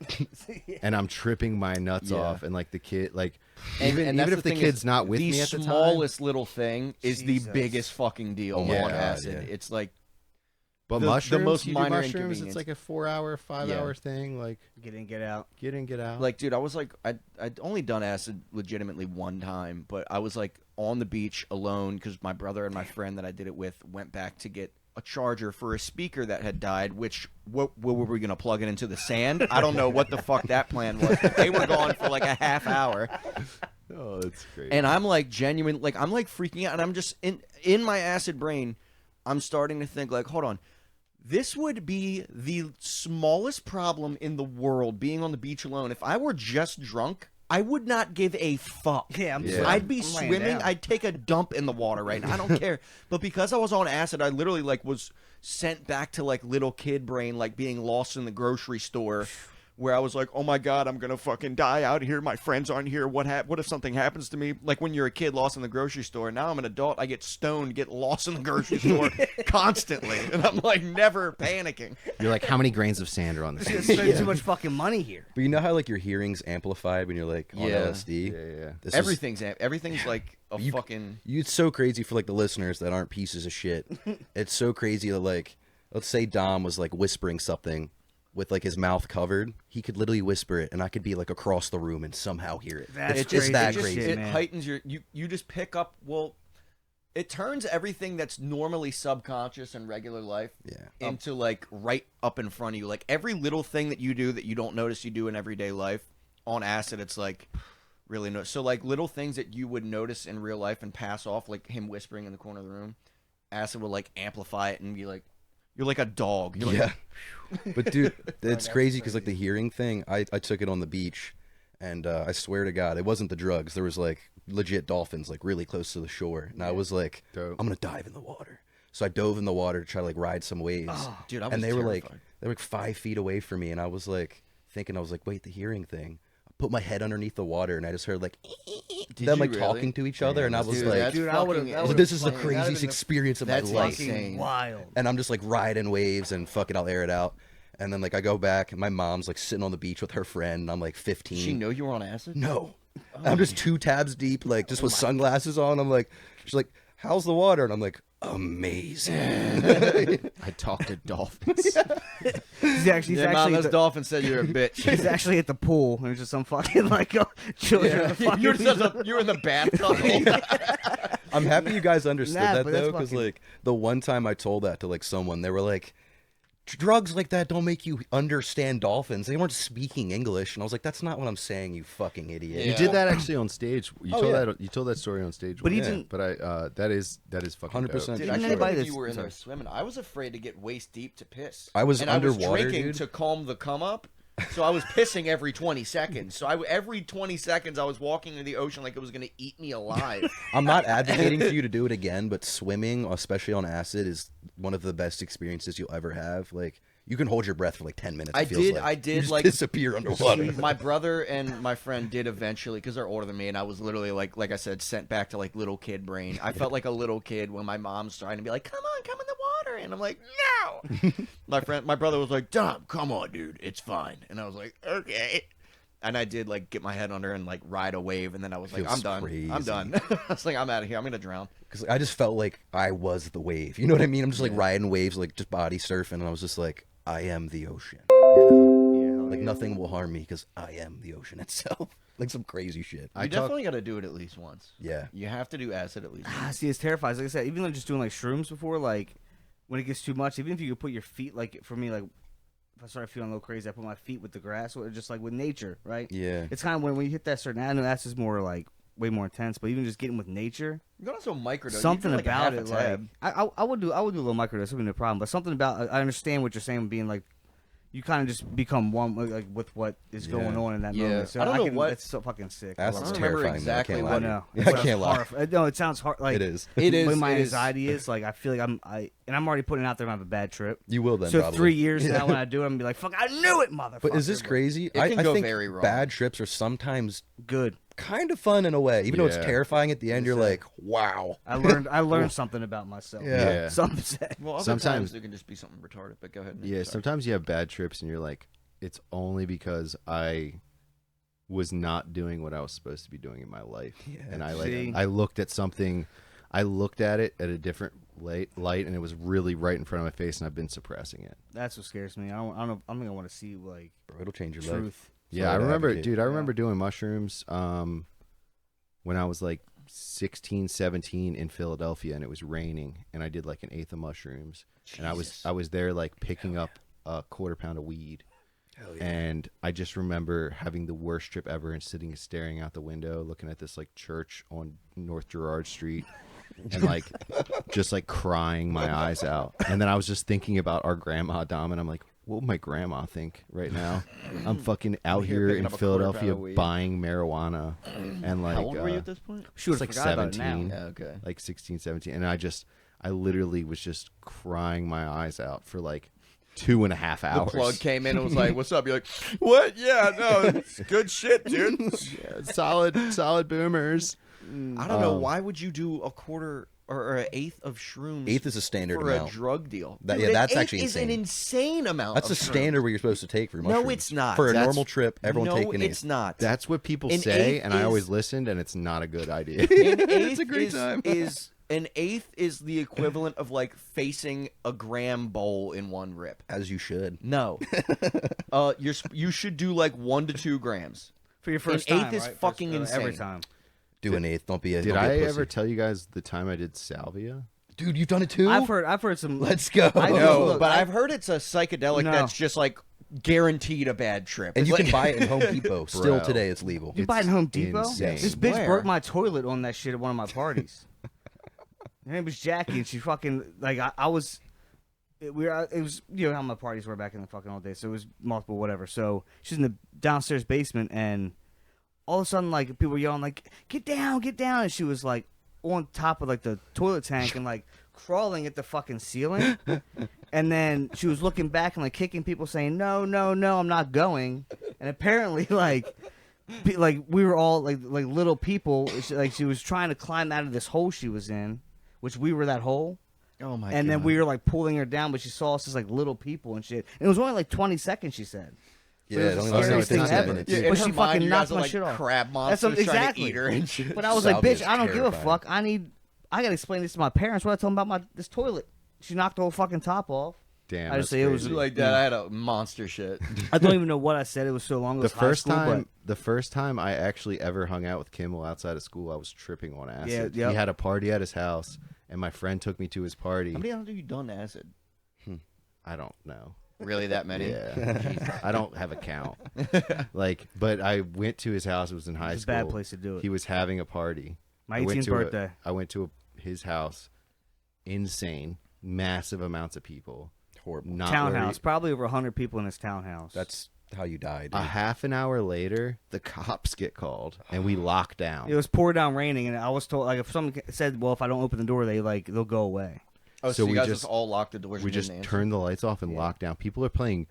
and I'm tripping my nuts Yeah. off, and like the kid, like And even that's if the thing kid's is, not with the me at the time, smallest little thing is Jesus. the biggest fucking deal Oh my on God, acid. yeah. It's like but the mushrooms, most you do minor mushrooms, inconvenience. it's like a 4-hour, 5-hour thing. Like Get in, get out. get in, get out. Like, dude, I was like, I'd only done acid legitimately one time, but I was like on the beach alone because my brother and my friend that I did it with went back to get a charger for a speaker that had died. Which what were we gonna plug it into the sand? I don't know what the fuck that plan was. But they were gone for like a half hour, oh, that's great. and I'm like genuine, like I'm like freaking out, and I'm just in my acid brain, I'm starting to think like, hold on. This would be the smallest problem in the world, being on the beach alone. If I were just drunk, I would not give a fuck. Yeah, I'm Yeah. I'd be I'm laying swimming. down. I'd take a dump in the water right now. I don't care. But because I was on acid, I literally like was sent back to like little kid brain, like being lost in the grocery store, where I was like, oh my god, I'm gonna fucking die out here. My friends aren't here. What if something happens to me? Like when you're a kid lost in the grocery store. Now I'm an adult. I get stoned, get lost in the grocery store constantly, and I'm like never panicking. You're like, how many grains of sand are on this? Just spend too much fucking money here. But you know how like your hearing's amplified when you're like on Yeah. LSD? Yeah. This is- Everything's like a You- fucking. It's so crazy for like the listeners that aren't pieces of shit. It's so crazy that like, let's say Dom was like whispering something with like his mouth covered. He could literally whisper it, and I could be like across the room and somehow hear it. That's It's just that crazy. crazy. It man. heightens you just pick up. Well, it turns everything that's normally subconscious in regular life Yeah. into like right up in front of you. Like every little thing that you do that you don't notice you do in everyday life, on acid it's like really no. So like little things that you would notice in real life and pass off, like him whispering in the corner of the room, acid will like amplify it and be like, you're like a dog. You're like, Yeah. But dude, it's crazy because like the hearing thing, I took it on the beach, and I swear to God, it wasn't the drugs. There was like legit dolphins like really close to the shore, and I was like, Dope. I'm gonna dive in the water. So I dove in the water to try to like ride some waves. dude, I was and they were like terrified. they were like 5 feet away from me, and I was like thinking, I was like, wait, the hearing thing. I put my head underneath the water, and I just heard like Did them you like really? talking to each other, and I was Dude, like, that's Dude, I would've- fucking I would've this is the insane. That'd have craziest been the- experience of my that's life. insane. Wild. And I'm just like riding waves and fucking I'll air it out. And then like I go back and my mom's like sitting on the beach with her friend and I'm like 15. Did she know you were on acid? No. I'm just 2 tabs deep, like just with sunglasses on. I'm like, she's like, how's the water? And I'm like, amazing. I talk to dolphins. He's actually, Yeah, Mom, those dolphins said you're a bitch. he's actually at the pool. And there's just some fucking like children. in the fucking- You're in the bathtub. I'm happy you guys understood Nah, that but that's though, because fucking- like the one time I told that to like someone, they were like, drugs like that don't make you understand dolphins. They weren't speaking English, and I was like, that's not what I'm saying, you fucking idiot. You did that actually on stage. You Oh, told yeah. that. You told that story on stage. But once. even- But I that is fucking 100%. dope. Dude, I Didn't can't anybody believe that's- you were in there sorry. swimming. I was afraid to get waist deep to piss. I was and underwater, I was drinking dude. to calm the come up. So I was pissing every 20 seconds. So every 20 seconds I was walking into the ocean like it was going to eat me alive. I'm not advocating for you to do it again, but swimming, especially on acid, is one of the best experiences you'll ever have. Like, you can hold your breath for like 10 minutes. I it feels did- like. I did, You just like- disappear underwater. My brother and my friend did eventually, because they're older than me, and I was literally like I said, sent back to like little kid brain. I felt like a little kid when my mom's trying to be like, "Come on, come in the water," and I'm like, "No." my brother was like, "Dom, come on, dude, it's fine," and I was like, "Okay." And I did like get my head under and like ride a wave, and then I was like, Feels "I'm done. crazy. I'm done." I was like, "I'm out of here. I'm gonna drown." Because I just felt like I was the wave. You know what I mean? I'm just like riding waves, like just body surfing, and I was just like, I am the ocean. You know? Yeah, hell Like yeah. nothing will harm me because I am the ocean itself. Like some crazy shit. You definitely got to do it at least once. Yeah. You have to do acid at least. Ah, see, it's terrifying. Like I said, even though just doing like shrooms before, like when it gets too much, even if you could put your feet, like for me, like if I started feeling a little crazy, I put my feet with the grass, or just like with nature, right? Yeah. It's kind of when you hit that certain. I know that's just more like way more intense, but even just getting with nature, You got also microdose. something you do, like, a about half it, a like tab. I would do a little microdose, wouldn't be a problem. But something about I understand what you're saying, being like you kind of just become one like with what is going on in that Yeah. moment. So I don't know can, what- It's so fucking sick. That's I I don't love it. remember terrifying. exactly though. I what- can't I lie. know. Yeah, I can't lie. Horrifying. No, it sounds hard. Like It is. It is. When my it is. anxiety is like, I feel like I'm already putting it out there. I'm gonna have a bad trip. You will then. So probably. 3 years now, when I do it, I'm gonna be like, "Fuck, I knew it, motherfucker." But is this crazy? It can I go think very wrong. bad trips are sometimes Good. kind of fun in a way. Even though it's Yeah. terrifying at the end, you're like, wow. I learned something about myself. Yeah. Some say. Well, other Sometimes- times it can just be something retarded. But go ahead. Nick, Yeah, sorry. sometimes you have bad trips and you're like, it's only because I was not doing what I was supposed to be doing in my life. Yeah. And See? I looked at something, I looked at it at a different light and it was really right in front of my face and I've been suppressing it. That's what scares me. I don't know. I don't think I want to see like Bro, it'll change your life. truth. Yeah, Sorry I to remember, advocate. dude, I remember doing mushrooms when I was like 16, 17 in Philadelphia and it was raining and I did like an eighth of mushrooms and I was there like picking up a quarter pound of weed. Hell yeah. And I just remember having the worst trip ever and sitting and staring out the window looking at this like church on North Girard Street and like just like crying my eyes out. And then I was just thinking about our grandma Dom and I'm like, what would my grandma think right now? I'm fucking out Here here picking in up a quarter pound Philadelphia of weed. buying marijuana and like How old were you at this point? Shoot, it's like 17. Yeah, okay. like 16, 17. And I literally was just crying my eyes out for like 2.5 The hours. plug came in and was like, "What's up?" You're like, "What? Yeah, no, it's good shit, dude." solid boomers. I don't know. Why would you do a quarter or an eighth of shrooms? Eighth is a standard for amount. a drug deal. That- Dude, yeah, an that's eighth actually is an insane amount. That's of the shrooms. standard where you're supposed to take for mushrooms. No, it's not. For a That's- normal trip, everyone no, take an it's eighth. not. That's what people An say, eighth and I always is- listened, and it's not a good idea. An eighth a great is, time. is an eighth is the equivalent of like facing a gram bowl in one rip. As you should. No, you should do like 1 to 2 grams. For your first An time, eighth is right? fucking Every insane. time. Do an eighth. Don't be a Did don't be a I pussy. ever tell you guys the time I did salvia? Dude, you've done it too? I've heard some. Let's go. I know, No, look, but I- I've heard it's a psychedelic No. that's just like guaranteed a bad trip. And you It's can like- buy it in Home Depot. Still Bro. today, it's legal. You buy it in Home Depot? insane. This bitch Where? broke my toilet on that shit at one of my parties. Her name was Jackie, and she fucking like I was. It was how my parties were back in the fucking old days. So it was multiple whatever. So she's in the downstairs basement, and all of a sudden like people were yelling like get down, and she was like on top of like the toilet tank and like crawling at the fucking ceiling. And then she was looking back and like kicking people, saying no, I'm not going. And apparently like like we were all like little people. She was trying to climb out of this hole she was in, which we were that hole. Oh my! And then we were like pulling her down, but she saw us as like little people and shit. And it was only like 20 seconds, she said. Yeah, it was the scariest thing ever. minutes. Yeah, in But her she mind, fucking you knocked guys are my like shit off. crab That's monsters trying exactly. to eat her and shit. But I was like, Salvia's bitch, I don't give a terrifying. fuck. I gotta explain this to my parents. What I told them about this toilet. She knocked the whole fucking top off. Damn, I just that's say it was crazy. like that. I had a monster shit. I don't even know what I said. It was so long. It was high school, the first time I actually ever hung out with Kimmel outside of school, I was tripping on acid. Yeah, yep. He had a party at his house, and my friend took me to his party. How many times have you done acid? I don't know. Really, that many? Yeah, I don't have a count. But I went to his house. It was in high It's a school. bad place to do it. He was having a party. My I went 18th to birthday. I went to his house. Insane, massive amounts of people. Horrible. Not Townhouse. very- Probably over 100 people in this townhouse. That's how you died. A half an hour later, the cops get called, and we lock down. It was pour down raining, and I was told like if someone said, well, if I don't open the door, they'll go away. Oh, So so you we guys just- just all locked the doors. We and just didn't answer? turned the lights off and Yeah. locked down. People are playing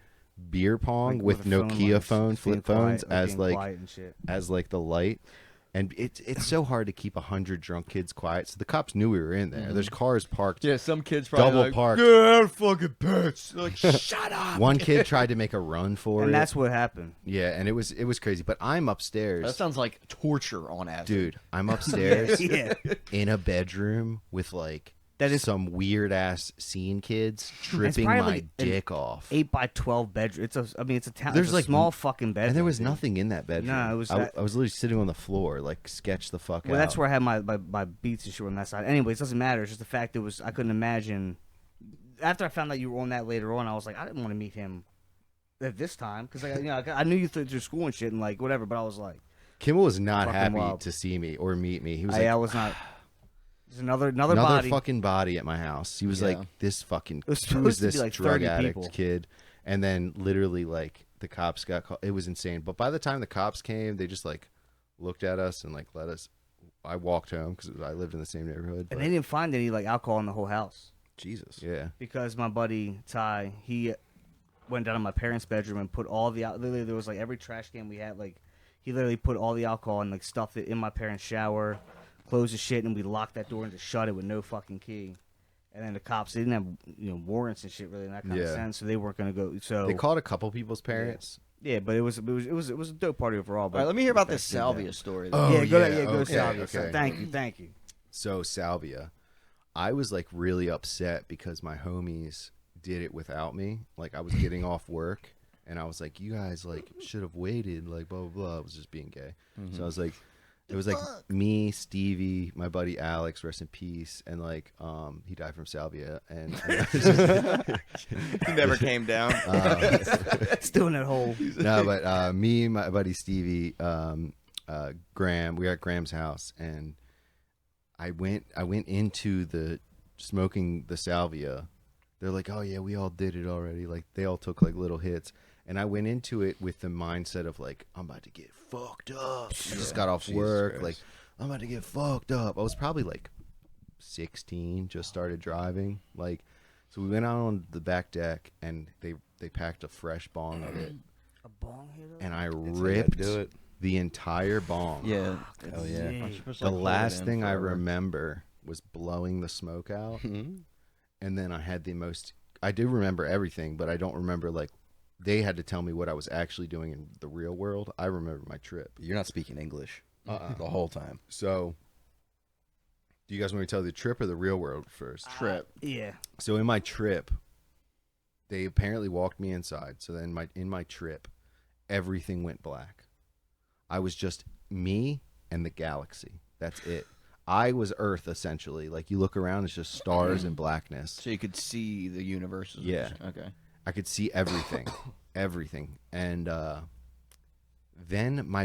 beer pong Like, with a phone, Nokia like, phones, being flip phones, quiet, as being like quiet and shit. as like the light. And it's so hard to keep 100 drunk kids quiet. So the cops knew we were in there. There's cars parked. Yeah, some kids probably Double like, parked. Yeah, fucking bitch. They're like, shut up. One kid tried to make a run for And it. that's what happened. Yeah, and it was crazy. But I'm upstairs. That sounds like torture on acid. Dude, I'm upstairs Yeah. in a bedroom with like That is- some weird ass scene kids tripping probably my like an dick off. 8x12 bedroom. It's a town. There's It's a like small fucking bedroom. And there was dude. nothing in that bedroom. No, it was I that- was literally sitting on the floor, like sketched the fuck out. Well, that's where I had my beats and shit on that side. Anyways, it doesn't matter. It's just the fact I couldn't imagine. After I found out you were on that later on, I was like, I didn't want to meet him at this time because I knew you through school and shit and like whatever. But I was like, Kimmel was not Fucking happy wild. to see me or meet me. He was I like, was not. There's another another body. fucking body at my house. He was Yeah. like, this fucking was who supposed is to be this like drug 30 addict people. kid? And then literally like the cops got called. It was insane. But by the time the cops came, they just like looked at us and like let us. I walked home because I lived in the same neighborhood. And but- they didn't find any like alcohol in the whole house Jesus. yeah. because my buddy Ty he went down to my parents' bedroom and put all the literally there was like every trash can we had like he literally put all the alcohol and like stuffed it in my parents' shower, closed the shit, and we locked that door and just shut it with no fucking key. And then the cops they didn't have warrants and shit really in that kind of Yeah. sense, so they weren't gonna go. So They called a couple people's parents. yeah, but it was a dope party overall. But All right, let me hear about this That's too Salvia bad. story. Oh, yeah, go yeah, go okay, Salvia. okay. Thank you. So Salvia, I was like really upset because my homies did it without me. Like I was getting off work and I was like, you guys like should have waited, like blah blah blah. I was just being gay. So I was like, it was like me, Stevie, my buddy Alex, rest in peace, and like he died from salvia, and He never came down. Still in that hole. no, but me, my buddy Stevie, Graham, we were at Graham's house, and I went into the smoking the salvia. They're like, oh yeah, we all did it already. Like they all took like little hits, and I went into it with the mindset of like, I'm about to get fucked up. I just got off Jesus work, Christ. like I'm about to get fucked up. I was probably like 16, just started driving, like. So we went out on the back deck, and they packed a fresh bong of it, A bong hitter? and I That's how you gotta ripped do it. the entire bong. Yeah. Hell yeah. Yeah. The last thing I remember was blowing the smoke out, Mhm. and then I had the most. I do remember everything, but I don't remember like they had to tell me what I was actually doing in the real world. I remember my trip. You're not speaking English the whole time. So, do you guys want me to tell the trip or the real world first? Trip. Yeah. So in my trip, they apparently walked me inside. So then in my trip, everything went black. I was just me and the galaxy. That's it. I was Earth essentially. Like you look around, it's just stars and blackness. So you could see the universe. Yeah. Okay. I could see everything, everything. And then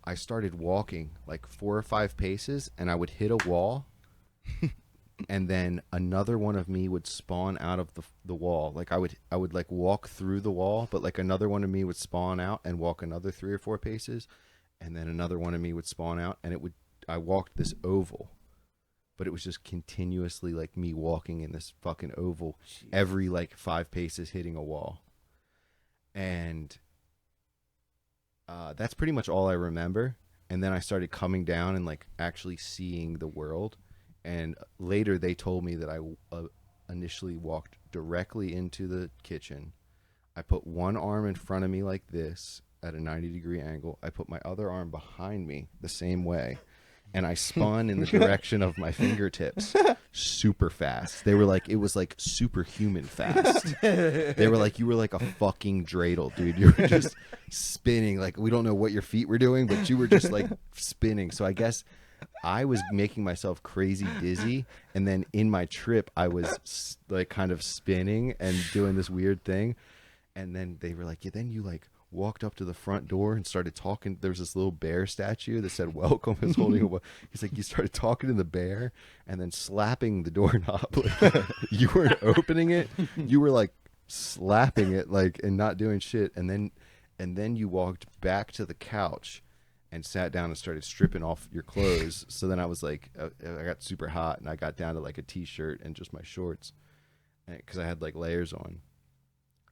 I started walking like 4 or 5 paces, and I would hit a wall. And then another one of me would spawn out of the wall. Like I would like walk through the wall, but like another one of me would spawn out and walk another 3 or 4 paces, and then another one of me would spawn out, and I walked this oval, but it was just continuously like me walking in this fucking oval, every like 5 paces hitting a wall. And That's pretty much all I remember. And then I started coming down and like actually seeing the world. And later they told me that I initially walked directly into the kitchen. I put one arm in front of me like this at a 90-degree angle. I put my other arm behind me the same way. And I spun in the direction of my fingertips super fast. They were like, it was like superhuman fast. They were like, you were like a fucking dreidel, dude. You were just spinning. Like, we don't know what your feet were doing, but you were just like spinning. So I guess I was making myself crazy dizzy. And then in my trip, I was like kind of spinning and doing this weird thing. And then they were like, yeah, then you like walked up to the front door and started talking. There was this little bear statue that said welcome. Is holding a, he's like, you started talking to the bear and then slapping the doorknob. Like, you weren't opening it, you were like slapping it, like, and not doing shit. And then you walked back to the couch and sat down and started stripping off your clothes. So then I was like, I got super hot and I got down to like a t-shirt and just my shorts because I had like layers on.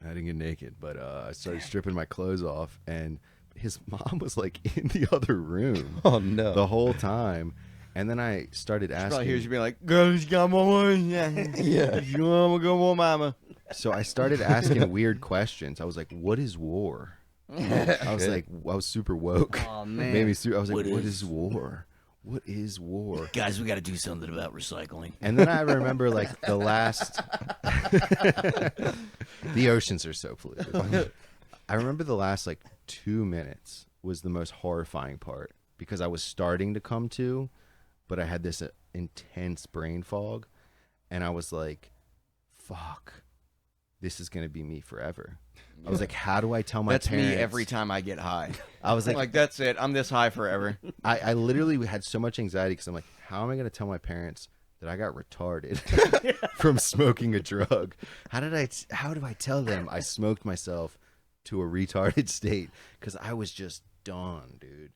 I didn't get naked, but I started stripping my clothes off, and his mom was like in the other room. Oh no! The whole time, and then I started asking. Probably hears you being like, "Girls, got more, yeah, Yeah. you want to go more, mama." So I started asking weird questions. I was like, "What is war?" I was like, I was super woke. Oh man. Made me I was like, "What is war? What is war?" Guys, we got to do something about recycling. And then I remember like the last. The oceans are so polluted. I remember the last like 2 minutes was the most horrifying part because I was starting to come to, but I had this intense brain fog, and I was like, "Fuck, this is gonna be me forever." I was like, "How do I tell my That's parents?" me every time I get high. I was I'm like, like, that's it. I'm this high forever. I literally had so much anxiety because I'm like, how am I going to tell my parents that I got retarded from smoking a drug? How do I tell them I smoked myself to a retarded state? Because I was just done, dude.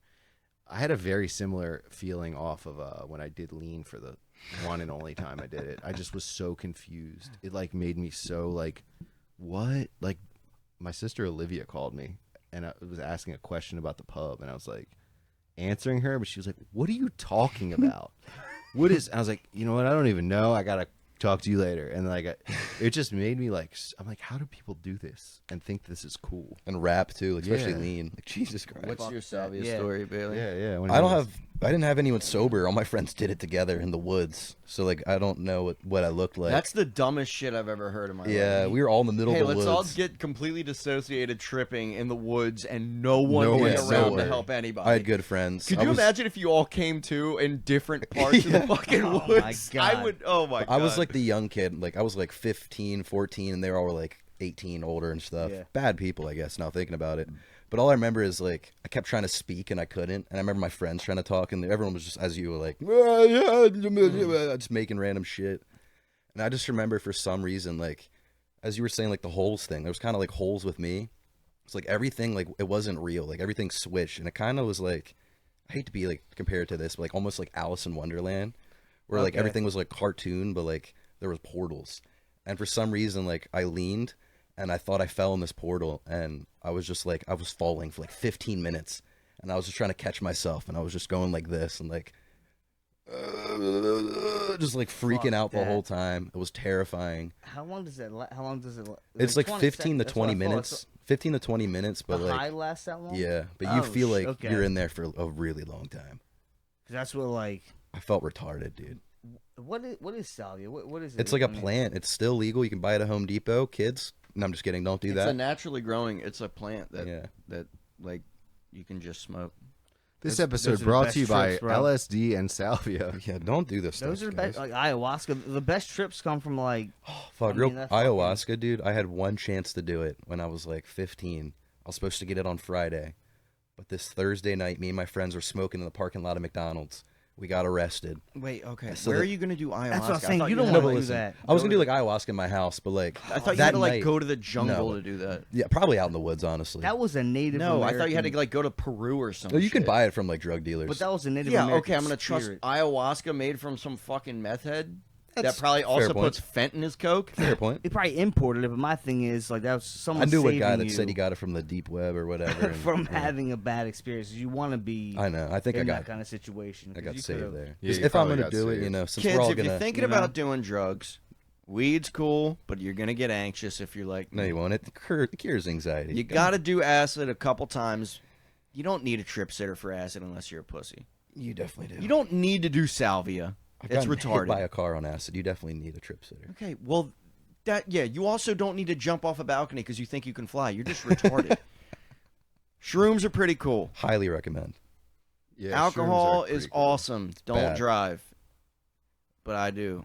I had a very similar feeling off of when I did lean for the one and only time I did it. I just was so confused. It like made me so like, what? Like my sister Olivia called me and I was asking a question about the pub, and I was like answering her, but she was like, "What are you talking about? What is?" I was like, "You know what? I don't even know. I gotta talk to you later." And like, it just made me like, I'm like, how do people do this and think this is cool? And rap too, like, especially Yeah. lean. Like, Jesus Christ. What's your salvia Yeah. story, Bailey? Yeah. I didn't have anyone sober. All my friends did it together in the woods. So like, I don't know what I looked like. That's the dumbest shit I've ever heard in my life. yeah, we were all in the middle Hey, of the let's woods. all get completely dissociated tripping in the woods and no one No being one's around sober. to help anybody. I had good friends. Could I you was, imagine if you all came to in different parts of the fucking Oh my woods? God. I would, oh my God. I was like the young kid. Like I was like 15, 14, and they all were like 18, older and stuff. Yeah. Bad people, I guess, now thinking about it. But all I remember is like I kept trying to speak and I couldn't. And I remember my friends trying to talk, and everyone was just as you were like, just making random shit. And I just remember for some reason, like as you were saying, like the holes thing. There was kind of like holes with me. It's like everything, like it wasn't real. Like everything switched, and it kind of was like, I hate to be like compared to this, but like almost like Alice in Wonderland, where like Okay. everything was like cartoon, but like there was portals. And for some reason, like I leaned and I thought I fell in this portal, and I was just like, I was falling for like 15 minutes, and I was just trying to catch myself, and I was just going like this and like just like freaking Fuck out the that. whole time. It was terrifying. How long does that? How long does it? It's like 20 15 to that's what 20 I thought. minutes. 15 to 20 minutes, but The high like lasts that long? yeah, but you Oh, feel like okay. you're in there for a really long time. 'Cause that's what like. I felt retarded, dude. What is salvia? What is it? It's like a I mean, plant. It's still legal. You can buy it at Home Depot. Kids, no, I'm just kidding. Don't do it's that. a naturally growing, it's a plant that, Yeah. that like you can just smoke. This Those episode are the brought best to you by trips, bro. LSD and salvia. Yeah, don't do this. Those stuff, are the guys. best. Like ayahuasca. The best trips come from like. Fuck, I mean, real that fucking- ayahuasca, dude. I had one chance to do it when I was like 15. I was supposed to get it on Friday, but this Thursday night, me and my friends were smoking in the parking lot of McDonald's. We got arrested. Wait, okay. So Where the- are you going to do ayahuasca? That's what I'm I saying. thought You don't had want to, to like, do that. I was Go gonna to do like ayahuasca in my house, but like I thought you that had to like night- go to the jungle No. to do that. Yeah, probably out in the woods, honestly. That was a Native. No, I thought you had to American- like go to Peru or something. No, you can buy it from like drug dealers. But that was a Native Yeah, American okay. I'm gonna trust spirit. ayahuasca made from some fucking meth head. that probably also point. puts fent in his coke. Fair point. He probably imported it, but my thing is like that was someone. I knew a guy saving that you said he got it from the deep web or whatever. and- from yeah. having a bad experience. You want to be. I know. I think in I that got. kind of situation. I 'cause got you saved could've- there. Yeah, you If I'm probably gonna got do it, saved. you know, since Kids, we're all if gonna. you're thinking you know? about doing drugs, weed's cool, but you're gonna get anxious if you're like, No, you won't. It cures anxiety. you got to do acid a couple times. You don't need a trip sitter for acid unless you're a pussy. You definitely do. You don't need to do salvia. I've It's gotten hit by retarded. a car on acid. You definitely need a trip sitter. Okay, well, you also don't need to jump off a balcony because you think you can fly. You're just retarded. Shrooms are pretty cool. Highly recommend. Yeah, shrooms Alcohol are pretty is cool. awesome. Don't bad. drive. But I do.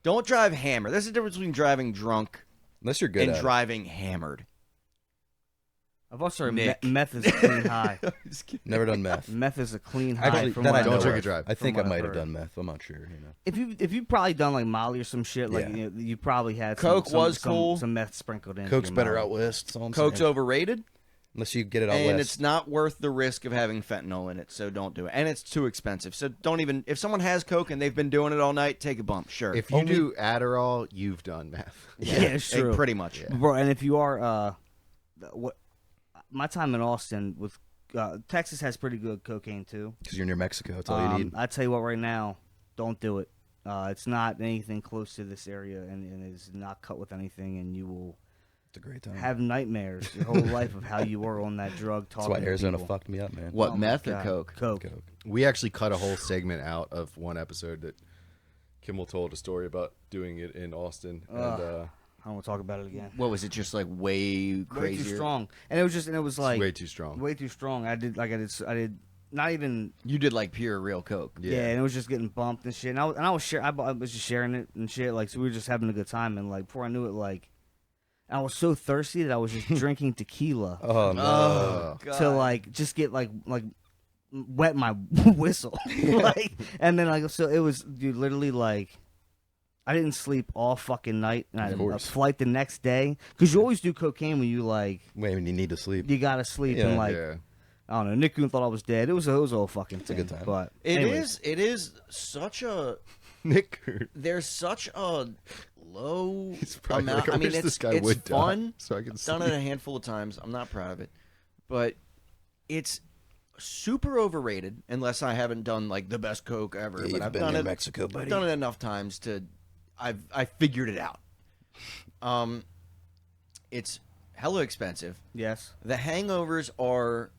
Don't drive hammered. There's a difference between driving drunk Unless you're good and at it. driving hammered. I've also heard Nick. meth is a clean high. Never done meth. Meth is a clean high. Actually, from that what I Don't know drink of. and drive. I think I From what might I've have done meth. I'm not sure. You know. If you probably done like Molly or some shit, like Yeah. you probably had Coke some, was some, cool. Some meth sprinkled in. Coke's your better Molly. out west. That's all I'm Coke's saying. overrated, Unless you get it out and west. it's not worth the risk of having fentanyl in it, so don't do it. And it's too expensive, so don't even. If someone has Coke and they've been doing it all night, take a bump, sure. If you do Adderall, you've done meth. Yeah, it's true. Pretty much. Bro, and if you are, what my time in Austin with Texas has pretty good cocaine too. Because you're near Mexico. That's all you need. I tell you what, right now, don't do it. It's not anything close to this area, and it is not cut with anything, and you will It's a great time. have nightmares your whole life of how you were on that drug. That's Talking why to Arizona people. fucked me up, man. What, Oh my meth or God. Coke? Coke. Coke. We actually cut a whole segment out of one episode that Kimmel told a story about doing it in Austin. And I don't want to talk about it again. What was it? Just like way Way crazier. too strong, and it was like way too strong. way too strong. I did not even. You did like pure real Coke. Yeah, and it was just getting bumped and shit. And I was just sharing it and shit. Like, so we were just having a good time. And like before I knew it, like I was so thirsty that I was just drinking tequila Oh, no. to like just get like wet my whistle. Like, and then like so it was, dude, literally like I didn't sleep all fucking night. And I had a course. flight the next day because you always do cocaine when you like Wait, when you need to sleep. you gotta sleep Yeah. and like. Yeah. I don't know. Nick Goon thought I was dead. It was a whole fucking thing. a good time. But It anyways. such a. Nick, There's such a low he's probably amount. like, I I mean, wish it's this guy it's would die fun. so I can I've done sleep. it a handful of times. I'm not proud of it, but it's super overrated. Unless I haven't done like the best Coke ever, but I've done it. Mexico, buddy. I've done it enough times to, I figured it out. It's hella expensive. Yes. The hangovers are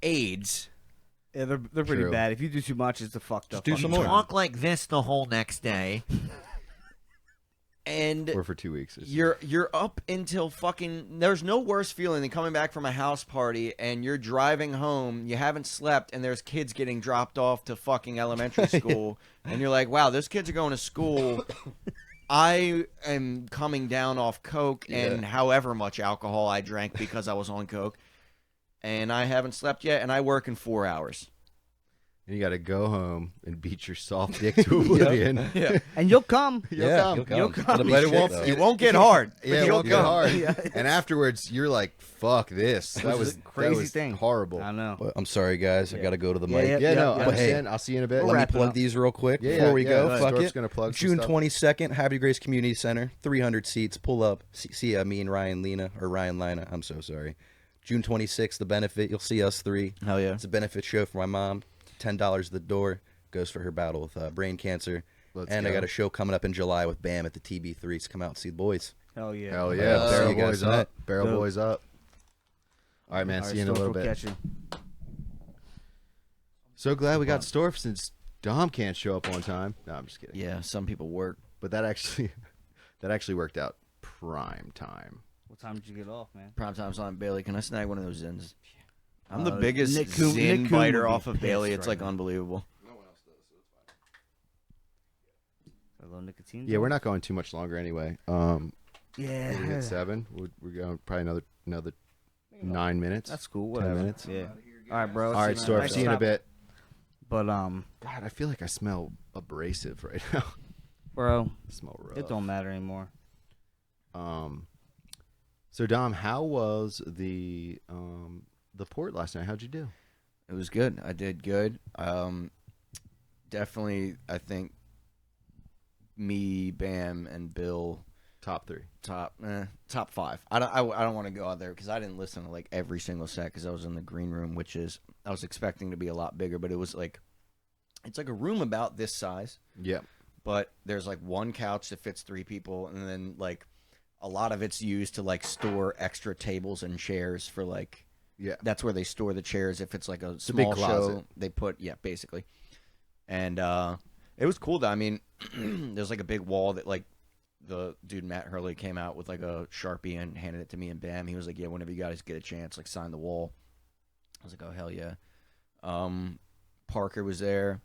AIDS. Yeah, they're pretty True. bad. If you do too much, it's a fucked up. do fucking some more. time. Talk like this the whole next day. And Or for 2 weeks. you're up until fucking. There's no worse feeling than coming back from a house party and you're driving home. You haven't slept, and there's kids getting dropped off to fucking elementary school, and you're like, "Wow, those kids are going to school." I am coming down off Coke and however much alcohol I drank because I was on Coke, and I haven't slept yet, and I work in 4 hours. And you got to go home and beat your soft dick to oblivion. Yeah, And you'll come. Yeah, come. you'll come. It'll be But it shit, won't- though. it won't get hard. but Yeah, it you'll won't get come. hard. Yeah. And afterwards, you're like, "Fuck this." That Which was is a crazy that was thing. Horrible. I know. But I'm sorry, guys. I got to go to the Yeah, mic. yeah. Yeah, no, I But hey, understand. I'll see you in a bit. We'll Let me wrap it plug up. these real quick Yeah, before we yeah, go. yeah. Fuck Storf's it. gonna plug some June stuff. 22nd, Happy Grace Community Center, 300 seats. Pull up. See me and Ryan Lena I'm so sorry. June 26th, the benefit. You'll see us three. Hell yeah. It's a benefit show for my mom. $10 at the door. Goes for her battle with brain cancer. Let's and I go. got a show coming up in July with Bam at the TB3. So come out and see the boys. Hell yeah. Hell Yeah, yeah. see Barrel you guys boys tonight. up. Barrel Dope. boys up. All right, man. All See you in a right, little Storf will bit. catch you. So glad we got Storf since Dom can't show up on time. No, I'm just kidding. Yeah, some people work. But that actually worked out prime time. What time did you get off, man? Primetime Solomon Bailey. Can I snag one of those Zins? I'm the Uh, biggest Nick Coon- Zin Nick Coon biter would be off of Bailey. pissed It's right like now. unbelievable. A little nicotine. Yeah, we're not going too much longer anyway. We Yeah. hit 7. We're going probably another 9 minutes. That's cool. 10 Whatever. minutes. Yeah. All right, bro. All right, Storf. Nice See you in a stop. bit. But God, I feel like I smell abrasive right now. bro, I smell rough. it don't matter anymore. So Dom, how was the port last night? How'd you do? It was good. I did good. Definitely, I think me, Bam, and Bill. Top 3. Top 5. I don't want to go out there because I didn't listen to like every single set because I was in the green room, which is I was expecting to be a lot bigger, but it was like it's like a room about this size. Yeah. But there's like one couch that fits 3 people, and then like a lot of it's used to like store extra tables and chairs for like that's where they store the chairs if it's like a small big closet. show. They put basically, and it was cool though. I mean, there's like a big wall that like. The dude Matt Hurley came out with like a Sharpie and handed it to me and Bam. He was like, "Yeah, whenever you guys get a chance, like sign the wall." I was like, "Oh hell yeah!" Parker was there.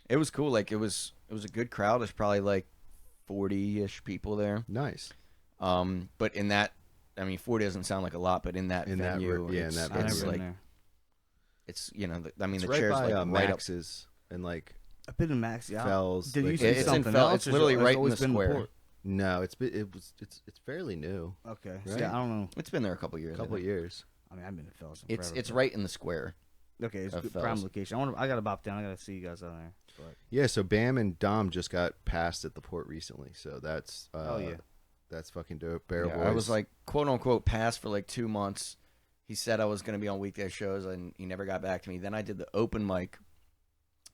It was cool. Like it was a good crowd. There's probably like 40-ish people there. Nice. But in that, I mean, 40 doesn't sound like a lot, but in that venue, in that it's venue. like it's I mean It's the right chairs by like right up. Max's and like I've been to Max. Yeah. Fells. Did like, you see it's in something Fel- else? it's literally or has it right in always the been square. Port? No, it's fairly new. Okay. Right? Yeah, I don't know. It's been there a couple years. A couple I think. years. I mean, I've been to Fells. Forever, It's but- right in the square. Okay, it's of good Fells. prime location. I gotta bop down. I gotta see you guys out there. But Yeah, so Bam and Dom just got passed at the port recently, so that's yeah. that's fucking dope. Barrel Yeah, Boys. I was like quote unquote passed for like 2 months. He said I was going to be on weekday shows, and he never got back to me. Then I did the open mic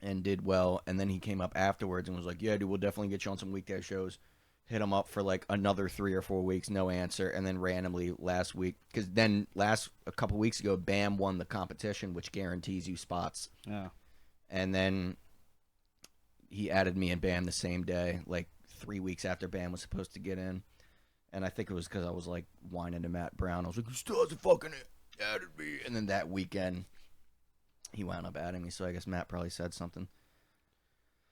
and did well, and then he came up afterwards and was like, "Yeah, dude, we'll definitely get you on some weekday shows." Hit him up for like another 3 or 4 weeks, no answer, and then randomly last week, because then a couple weeks ago, Bam won the competition, which guarantees you spots, yeah. and then he added me and Bam the same day, like 3 weeks after Bam was supposed to get in. And I think it was because I was like whining to Matt Brown. I was like, "You still hasn't fucking added me." And then that weekend, he wound up adding me. So I guess Matt probably said something.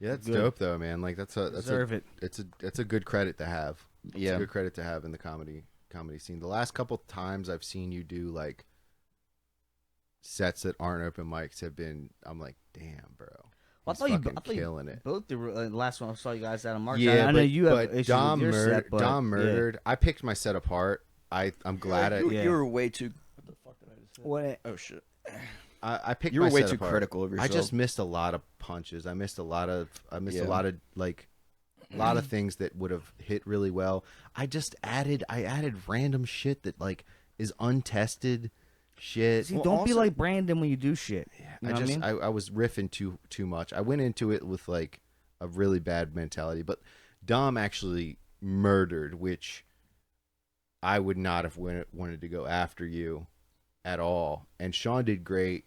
Yeah, that's Good. dope though, man. Like that's Deserve it. It's a good credit to have. It's Yeah. a good credit to have in the comedy scene. The last couple times I've seen you do like sets that aren't open mics have been. I'm like, damn, bro. Well, He's fucking I thought killing you it. both the last one I saw you guys out of March. Yeah, I know you have issues Dom with your murdered. set, but Dom yeah. murdered. I picked my set apart. I'm glad I. Yeah. You were way too. What the fuck did I just say? What? Oh shit! I picked. You were my way set too apart. critical of I yourself. just missed a lot of punches. I missed a lot of like a lot of things that would have hit really well. I added random shit that like is untested shit. See, Well, don't be also- like Brandon when you do shit. You know what I mean? I was riffing too much. I went into it with like a really bad mentality, but Dom actually murdered, which I would not have wanted to go after you at all. And Sean did great,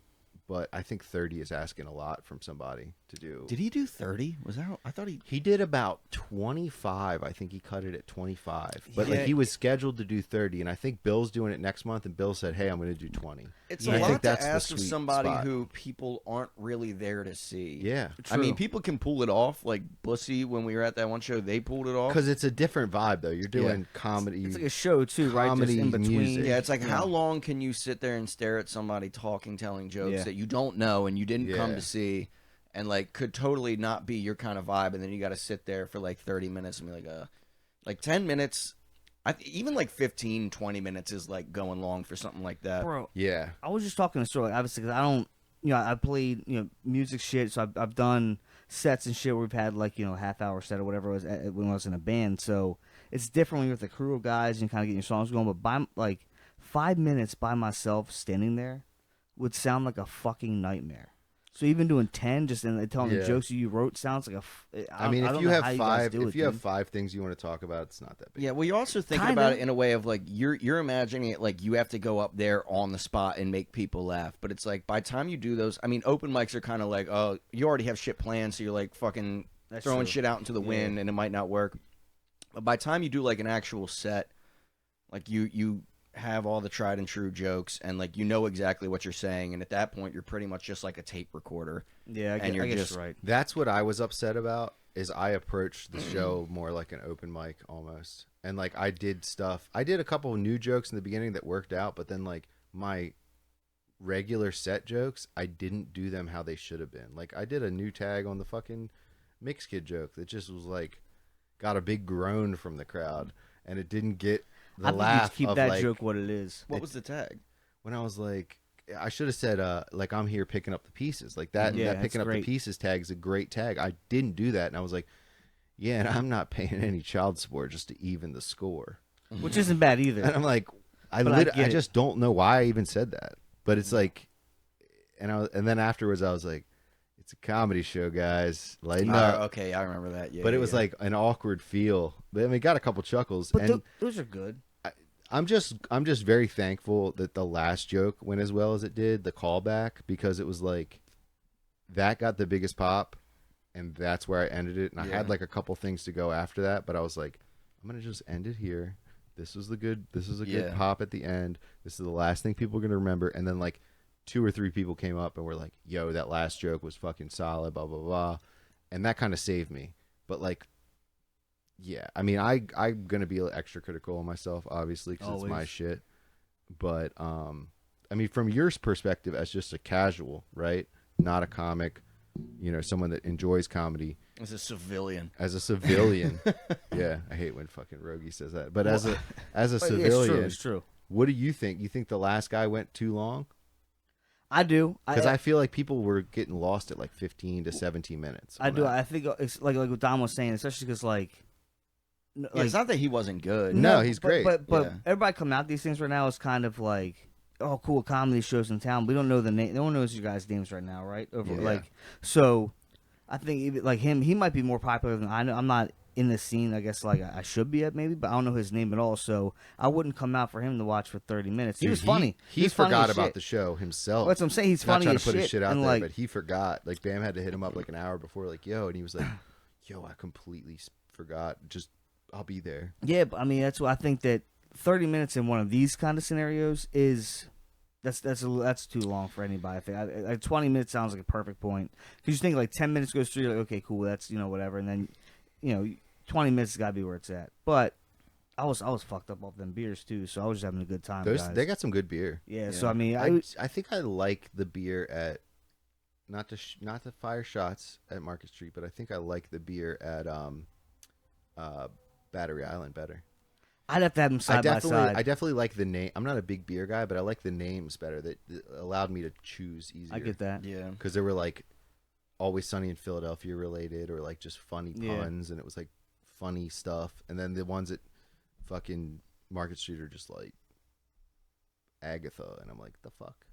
but I think 30 is asking a lot from somebody to do. Did he do 30? Was that? I thought he. He did about 25. I think he cut it at 25. But Yeah. like he was scheduled to do 30, and I think Bill's doing it next month, and Bill said, "Hey, I'm going to do 20." It's Yeah. a I lot think to that's the ask of sweet somebody spot. who people aren't really there to see. Yeah. I mean, people can pull it off. Like Bussy, when we were at that one show, they pulled it off. Because it's a different vibe, though. You're doing comedy. It's like a show too, right? Just comedy in between. music. Yeah, it's like how long can you sit there and stare at somebody talking, telling jokes Yeah. that you don't know and you didn't come Yeah. to see, and like could totally not be your kind of vibe, and then you got to sit there for like 30 minutes and be like 10 minutes. Even like 15, 20 minutes is like going long for something like that. Bro, Yeah. I was just talking to Story, obviously, because I don't, I played, music shit, so I've done sets and shit where we've had, like, half-hour set or whatever it was when I was in a band, so it's different when you're with a crew of guys and kind of getting your songs going, but by, like, 5 minutes by myself standing there would sound like a fucking nightmare. So even doing 10, just and telling the Yeah. jokes you wrote sounds like I mean, don't if you know have how you guys five, do if it, you have dude. 5 things you want to talk about, it's not that big. Yeah, well, you're also thinking Kinda. about it in a way of like you're imagining it like you have to go up there on the spot and make people laugh. But it's like by the time you do those, I mean, open mics are kind of like, oh, you already have shit planned, so you're like fucking That's throwing true. shit out into the Yeah. wind, and it might not work. But by the time you do like an actual set, like you have all the tried and true jokes, and like you know exactly what you're saying, and at that point, you're pretty much just like a tape recorder. Yeah, and you're I guess just- you're right. That's what I was upset about. Is I approached the show more like an open mic almost, and like I did stuff. I did a couple of new jokes in the beginning that worked out, but then like my regular set jokes, I didn't do them how they should have been. Like I did a new tag on the fucking Mix Kid joke that just was like got a big groan from the crowd, and it didn't get the I think you laugh just keep of that like joke what it is. What was the tag? when I was like. I should have said like I'm here picking up the pieces. Like that Yeah, that that's picking up great. the pieces tag is a great tag. I didn't do that, and I was like, yeah, and I'm not paying any child support just to even the score. which isn't bad either. And I'm like, I get it. just don't know why I even said that. But it's like, and then afterwards I was like, it's a comedy show, guys. Lighten up. Okay, I remember that. Yeah, But it was like an awkward feel. But I mean, got a couple chuckles. But And those are good. I'm just very thankful that the last joke went as well as it did, the callback, because it was like that got the biggest pop, and that's where I ended it. And I had like a couple things to go after that, but I was like, I'm gonna just end it here. This is a good pop at the end. This is the last thing people are gonna remember. And then like 2 or 3 people came up and were like, yo, that last joke was fucking solid, blah blah blah, and that kind of saved me. But like, yeah, I mean, I'm gonna be extra critical of myself, obviously, because it's my shit. But I mean, from your perspective, as just a casual, right, not a comic, someone that enjoys comedy. As a civilian. Yeah, I hate when fucking Rogie says that. But as a civilian, It's true. what do you think? You think the last guy went too long? I do. Because I feel like people were getting lost at like 15 to 17 minutes. I do. I think it's like what Dom was saying, especially because like it's not that he wasn't good. No, he's great. But everybody coming out these things right now is kind of like, oh, cool comedy shows in town. We don't know the name. No one knows you guys' names right now, right? So I think even, like him, he might be more popular than I know. I'm not in the scene, I guess, like I should be at maybe, but I don't know his name at all. So I wouldn't come out for him to watch for 30 minutes. He was funny. He forgot about the show himself. Well, that's what I'm saying. He's not funny trying as to put his shit out and there, like, but he forgot. Like Bam had to hit him up like an hour before, like, yo, and he was like, yo, I completely forgot. Just I'll be there. Yeah, but I mean that's what I think, that 30 minutes in one of these kind of scenarios is that's too long for anybody. I think 20 minutes sounds like a perfect point, because you think like 10 minutes goes through, you're like, okay, cool, that's whatever, and then 20 minutes has got to be where it's at. But I was fucked up off them beers too, so I was just having a good time. Guys. They got some good beer. Yeah, so I mean, I think I like the beer at not to fire shots at Market Street, but I think I like the beer at Battery Island better. I'd have to have them side by side. I definitely like the name. I'm not a big beer guy, but I like the names better. That allowed me to choose easier. I get that. Yeah, because they were like Always Sunny in Philadelphia related, or like just funny puns, and it was like funny stuff. And then the ones at fucking Market Street are just like Agatha, and I'm like, the fuck.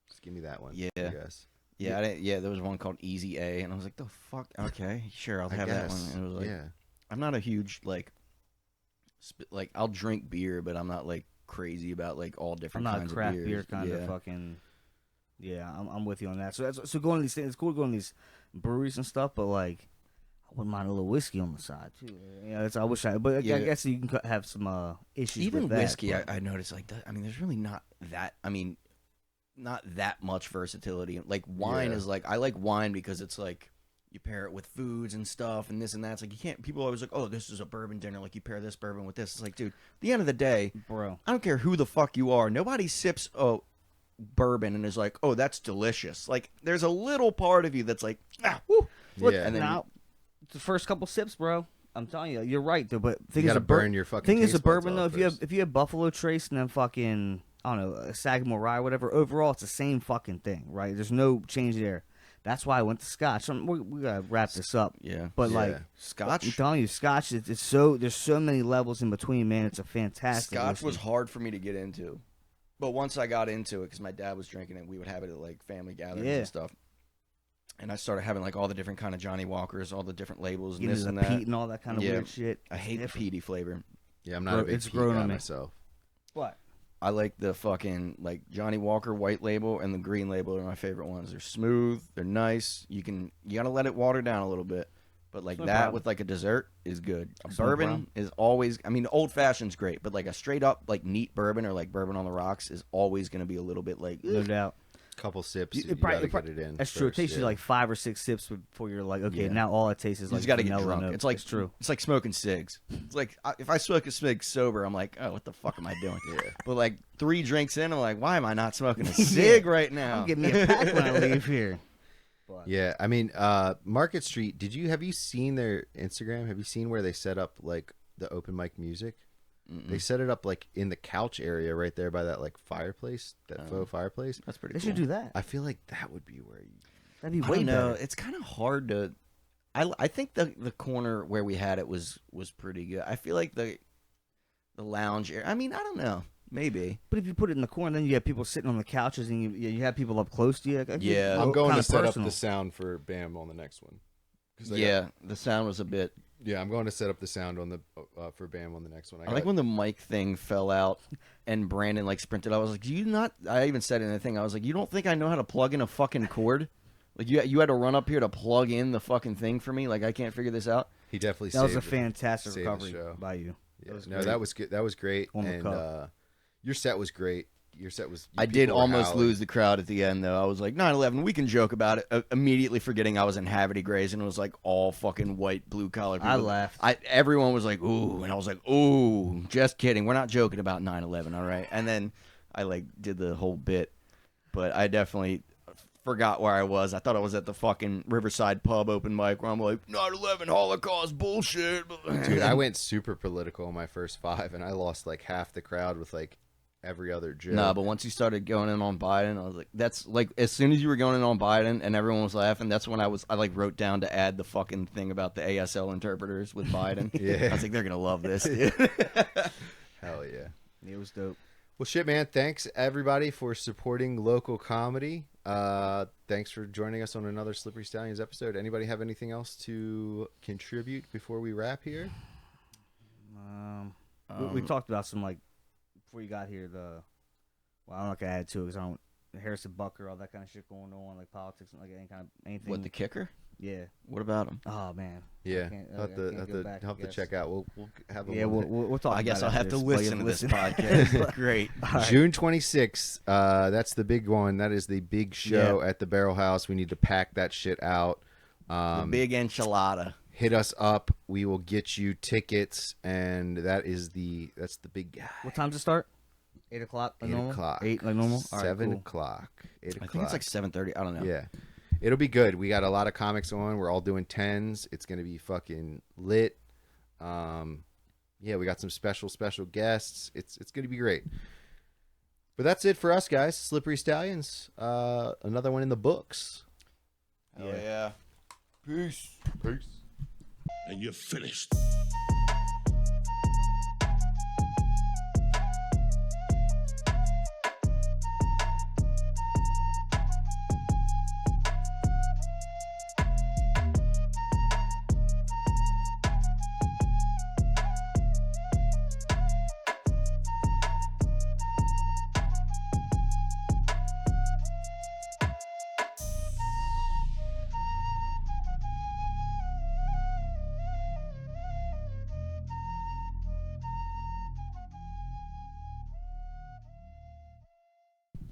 Just give me that one. Yeah. I guess. Yeah, there was one called Easy A, and I was like, the fuck? Okay, sure, I'll have that one. And it was like, I'm not a huge like I'll drink beer, but I'm not like crazy about like all different kinds of beers. I'm not a craft beer kind of fucking. Yeah, I'm with you on that. So going to these things, it's cool to go to these breweries and stuff, but like I wouldn't mind a little whiskey on the side too. Yeah, I wish but I guess you can have some issues. Even with that, whiskey, but I noticed like that. I mean, there's really not that. I mean, not that much versatility. Like wine is like, I like wine because it's like you pair it with foods and stuff and this and that. It's like you can't. People are always like, oh, this is a bourbon dinner. Like you pair this bourbon with this. It's like, dude, at the end of the day, bro, I don't care who the fuck you are. Nobody sips bourbon and is like, oh, that's delicious. Like there's a little part of you that's like, woo. Look, Yeah. and then now the first couple sips, bro. I'm telling you, you're right though. But You gotta burn your fucking. thing is, a taste buds bourbon though. off If you have Buffalo Trace and then fucking, I don't know, a Sagamore Rye or whatever, overall it's the same fucking thing, right? There's no change there. That's why I went to Scotch. We gotta wrap this up. Yeah. But Yeah. like Scotch. I'm telling you, Scotch. It's so there's so many levels in between, man. It's a fantastic. Scotch whiskey. was hard for me to get into, but once I got into it, because my dad was drinking it, we would have it at like family gatherings and stuff. And I started having like all the different kind of Johnny Walkers, all the different labels, and Getting this the and that. peat and all that kind of weird shit. I hate the peaty flavor. Yeah, I'm not a big it's peat grown guy on me. myself. What? I like the fucking like Johnny Walker white label and the green label are my favorite ones. They're smooth, they're nice. You gotta let it water down a little bit, but like No that problem. with like a dessert is good. A It's no bourbon problem. is always. I mean, old fashioned's great, but like a straight up like neat bourbon or like bourbon on the rocks is always gonna be a little bit like. No doubt. Couple sips, It you probably- gotta get it in. That's true. It first, takes you yeah. like 5 or 6 sips before you're like, okay, Yeah. now all it tastes is You like just gotta get vanilla drunk. note. It's like true. It's like smoking cigs. It's like if I smoke a cig sober, I'm like, oh, what the fuck am I doing? But like 3 drinks in, I'm like, why am I not smoking a cig right now? I'm getting me a pack when I leave here. But Yeah, I mean, Market Street. Have you seen their Instagram? Have you seen where they set up like the open mic music? They set it up like in the couch area right there by that like fireplace, that faux fireplace. That's pretty they cool. should do that. I feel like that would be where you. I That'd be way don't know. better. It's kind of hard to. I think the corner where we had it was pretty good. I feel like the lounge area. I mean, I don't know. Maybe. But if you put it in the corner, then you have people sitting on the couches, and you have people up close to you. I think Yeah. I'm going kinda to set personal. up the sound for Bam on the next one. 'Cause The sound was a bit. Yeah, I'm going to set up the sound on the for Bam on the next one. I like when the mic thing fell out and Brandon like sprinted. I was like, "Do you not?" I even said in the thing, I was like, "You don't think I know how to plug in a fucking cord? Like you had to run up here to plug in the fucking thing for me? Like I can't figure this out." he definitely That was a saved it. fantastic saved the recovery show. by you. Yeah, was no, great. that was good. That was great. On the And cup. your set was great. Your set was. I people did were almost howling. lose the crowd at the end though. I was like 9/11. We can joke about it. Immediately forgetting I was in Havity Grays and it was like all fucking white blue collar people. I laughed. Everyone was like ooh, and I was like ooh, just kidding. We're not joking about 9/11, all right. And then I like did the whole bit, but I definitely forgot where I was. I thought I was at the fucking Riverside Pub open mic where I'm like 9/11 Holocaust bullshit. Dude, I went super political in my first 5, and I lost like half the crowd with like every other joke. Nah, but once you started going in on Biden, I was like, that's like as soon as you were going in on Biden and everyone was laughing, that's when I like wrote down to add the fucking thing about the ASL interpreters with Biden. Yeah. I was like, they're gonna love this, dude. Hell yeah. It was dope. Well, shit, man. Thanks everybody for supporting local comedy. Thanks for joining us on another Slippery Stallions episode. Anybody have anything else to contribute before we wrap here? We talked about some like before you got here. I'm not gonna add to it because I don't. Harrison Bucker, all that kind of shit going on, like politics and like any kind of anything. What, the kicker? Yeah. What about him? Oh man. Yeah, I have can't to check out. We'll have a Yeah, we'll talk. I guess I'll about it have after to this. listen to this Listen. podcast. Great. June 26th. That's the big one. That is the big show at the Barrel House. We need to pack that shit out. The big enchilada. Hit us up. We will get you tickets, and that's the big guy. What time does it start? 8 o'clock. Like 8 normal? o'clock. 8 like normal. All right, 7 cool. o'clock. 8 o'clock. I think it's like 7:30. I don't know. Yeah. It'll be good. We got a lot of comics on. We're all doing 10s. It's going to be fucking lit. Yeah, we got some special guests. It's going to be great. But that's it for us, guys. Slippery Stallions. Another one in the books. Hell yeah. Peace. And you're finished.